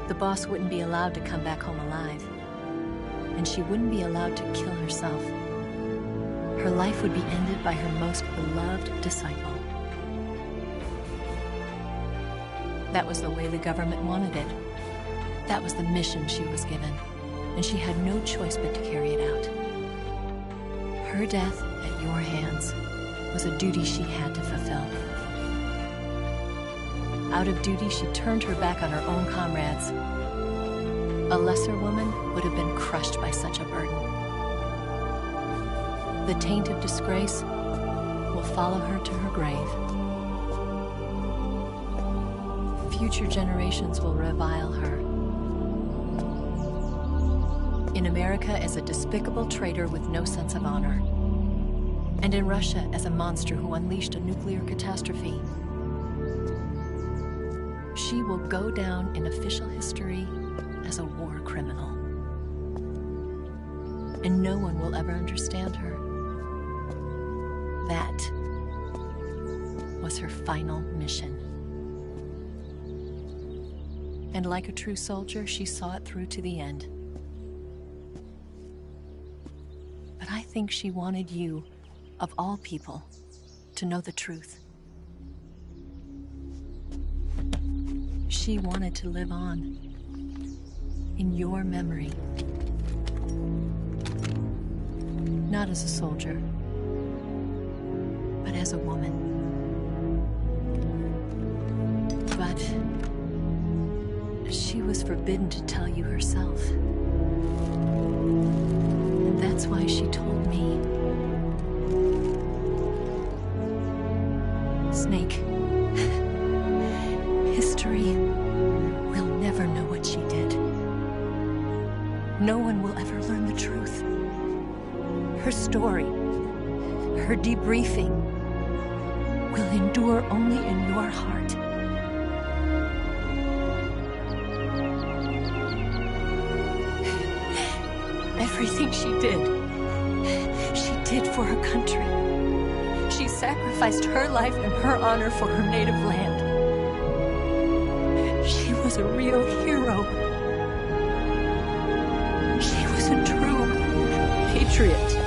The boss wouldn't be allowed to come back home alive, and she wouldn't be allowed to kill herself. Her life would be ended by her most beloved disciple. That was the way the government wanted it. That was the mission she was given, and she had no choice but to carry it out. Her death at your hands was a duty she had to fulfill. Out of duty, she turned her back on her own comrades. A lesser woman would have been crushed by such a burden. The taint of disgrace will follow her to her grave. Future generations will revile her. In America as a despicable traitor with no sense of honor. And in Russia as a monster who unleashed a nuclear catastrophe. She will go down in official history as a war criminal. And no one will ever understand her. That was her final mission. And like a true soldier, she saw it through to the end. But I think she wanted you, of all people, to know the truth. She wanted to live on in your memory. Not as a soldier, but as a woman. But she was forbidden to tell you herself. And that's why she told me. Snake, history will never know what she did. No one will ever learn the truth. Her story, her debriefing, will endure only in your heart. Everything she did for her country. She sacrificed her life and her honor for her native land. She was a real hero. She was a true patriot.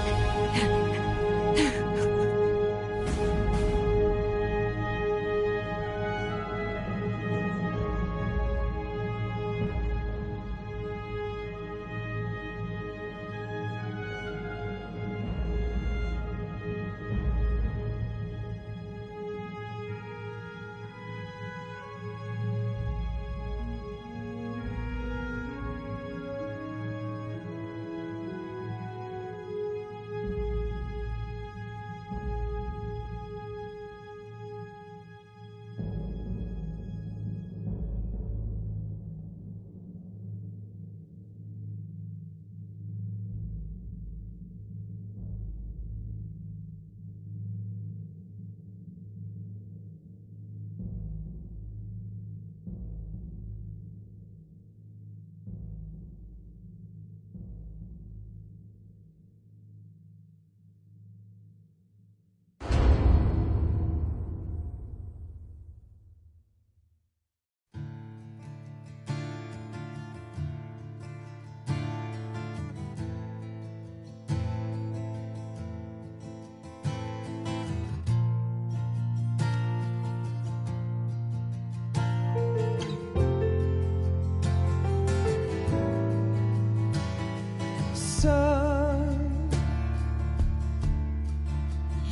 Son,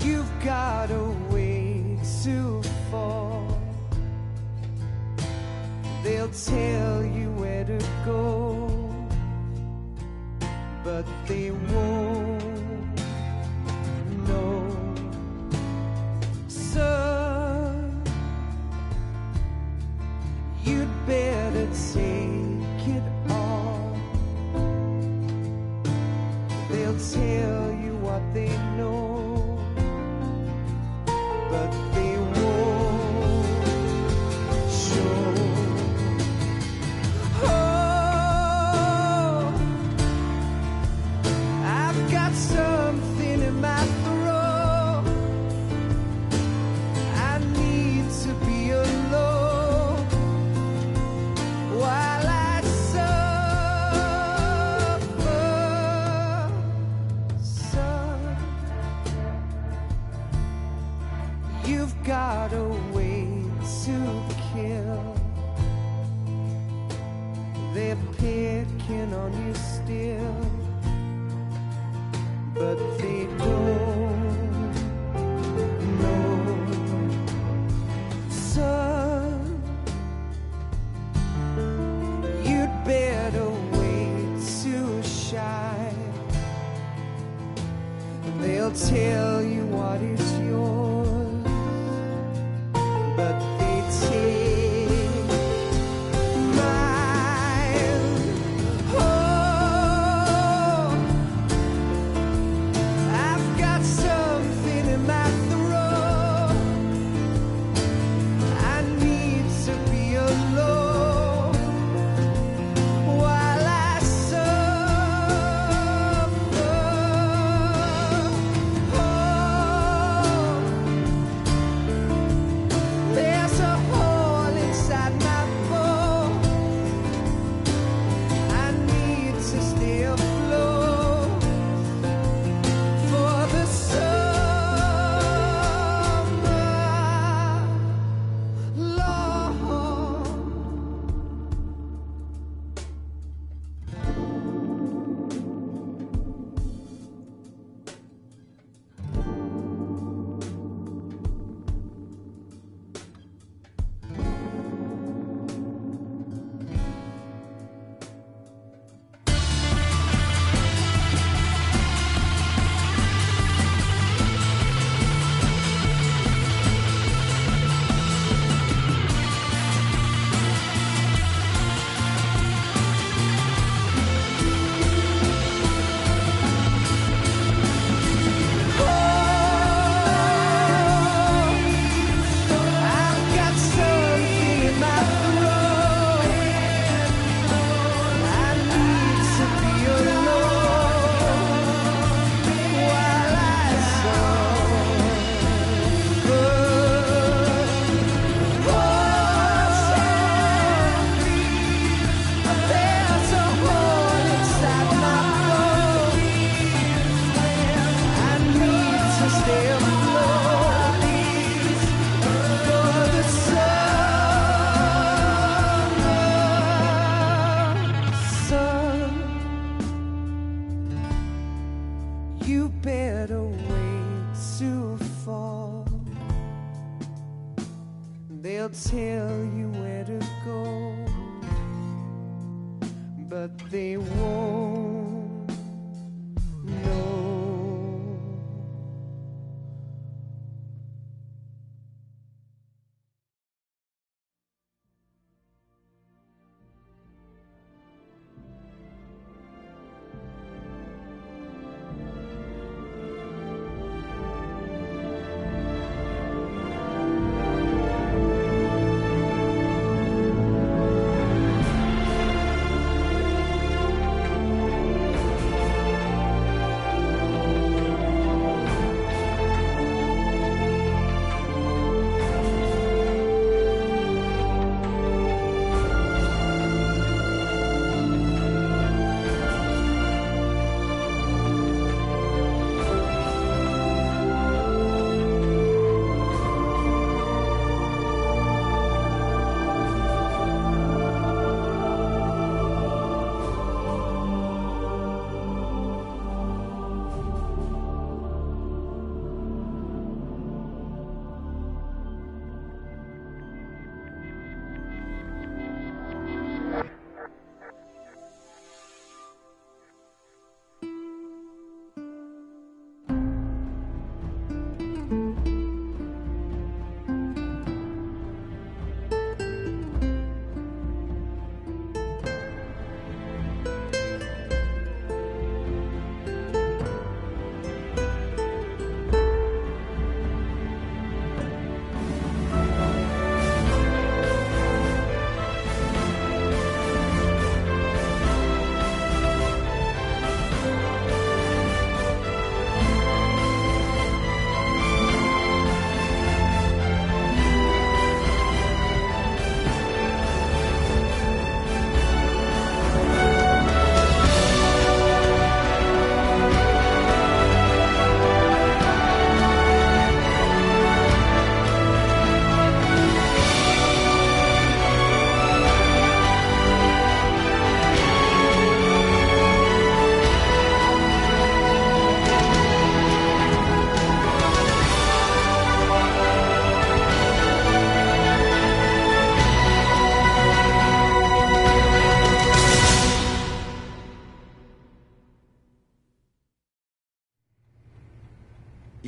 you've got a way to fall. They'll tell you where to go, but they won't know. Son, you'd better take it all. They'll tell you what they know, but they won't show. Oh, I've got something in my throat. I need to be alone while I suffer. Son, you've got a way to kill. They're picking on you still, but they don't know. Son, you'd better wait to shine. They'll tell you what is yours, but they take mine. Oh, I've got something in my throat. I need to be alone while I suffer. Oh, there's a hole inside my bone. I need to stay afloat for the summer, Lord. I've got something in my throat. I need to be alone while I suffer. Oh, there's a hole inside my bone. I need to stay afloat for the summer. Son, you better wait to fall. They'll tell you where to go, but they won't know.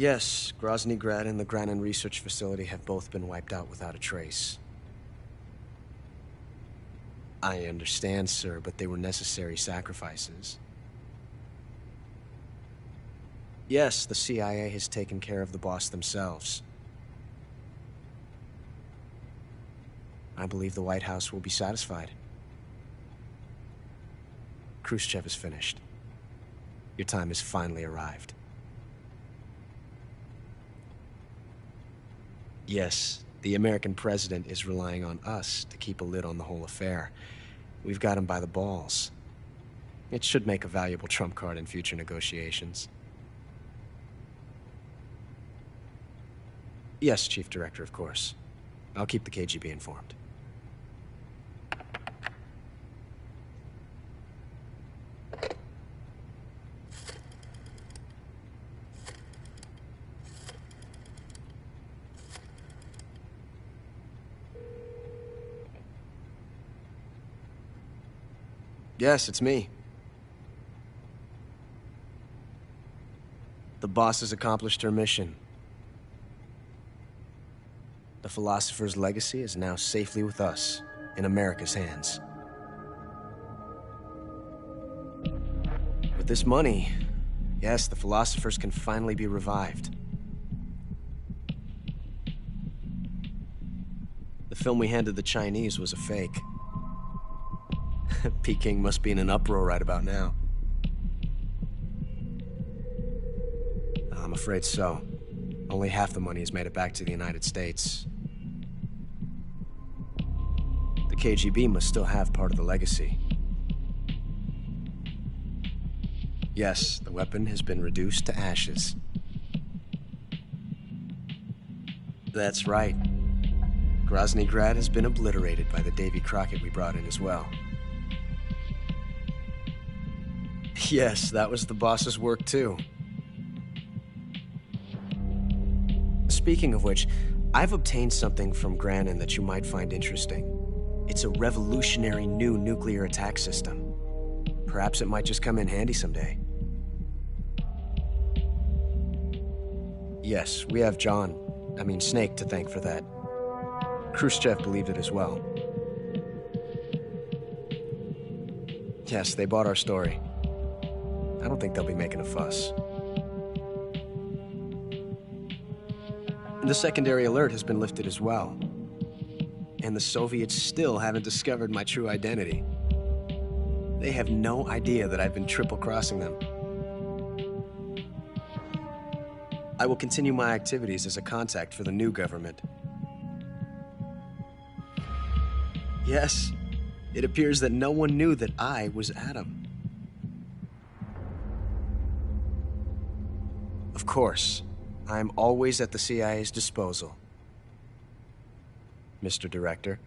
Yes, Grozny Grad and the Granin Research Facility have both been wiped out without a trace. I understand, sir, but they were necessary sacrifices. Yes, the CIA has taken care of the boss themselves. I believe the White House will be satisfied. Khrushchev is finished. Your time has finally arrived. Yes, the American president is relying on us to keep a lid on the whole affair. We've got him by the balls. It should make a valuable trump card in future negotiations. Yes, Chief Director, of course. I'll keep the KGB informed. Yes, it's me. The boss has accomplished her mission. The Philosopher's legacy is now safely with us, in America's hands. With this money, yes, the Philosophers can finally be revived. The film we handed the Chinese was a fake. Peking must be in an uproar right about now. I'm afraid so. Only half the money has made it back to the United States. The KGB must still have part of the legacy. Yes, the weapon has been reduced to ashes. That's right. Grozny Grad has been obliterated by the Davy Crockett we brought in as well. Yes, that was the boss's work too. Speaking of which, I've obtained something from Granin that you might find interesting. It's a revolutionary new nuclear attack system. Perhaps it might just come in handy someday. Yes, we have Snake to thank for that. Khrushchev believed it as well. Yes, they bought our story. I don't think they'll be making a fuss. The secondary alert has been lifted as well. And the Soviets still haven't discovered my true identity. They have no idea that I've been triple-crossing them. I will continue my activities as a contact for the new government. Yes, it appears that no one knew that I was Adam. Of course, I'm always at the CIA's disposal, Mr. Director.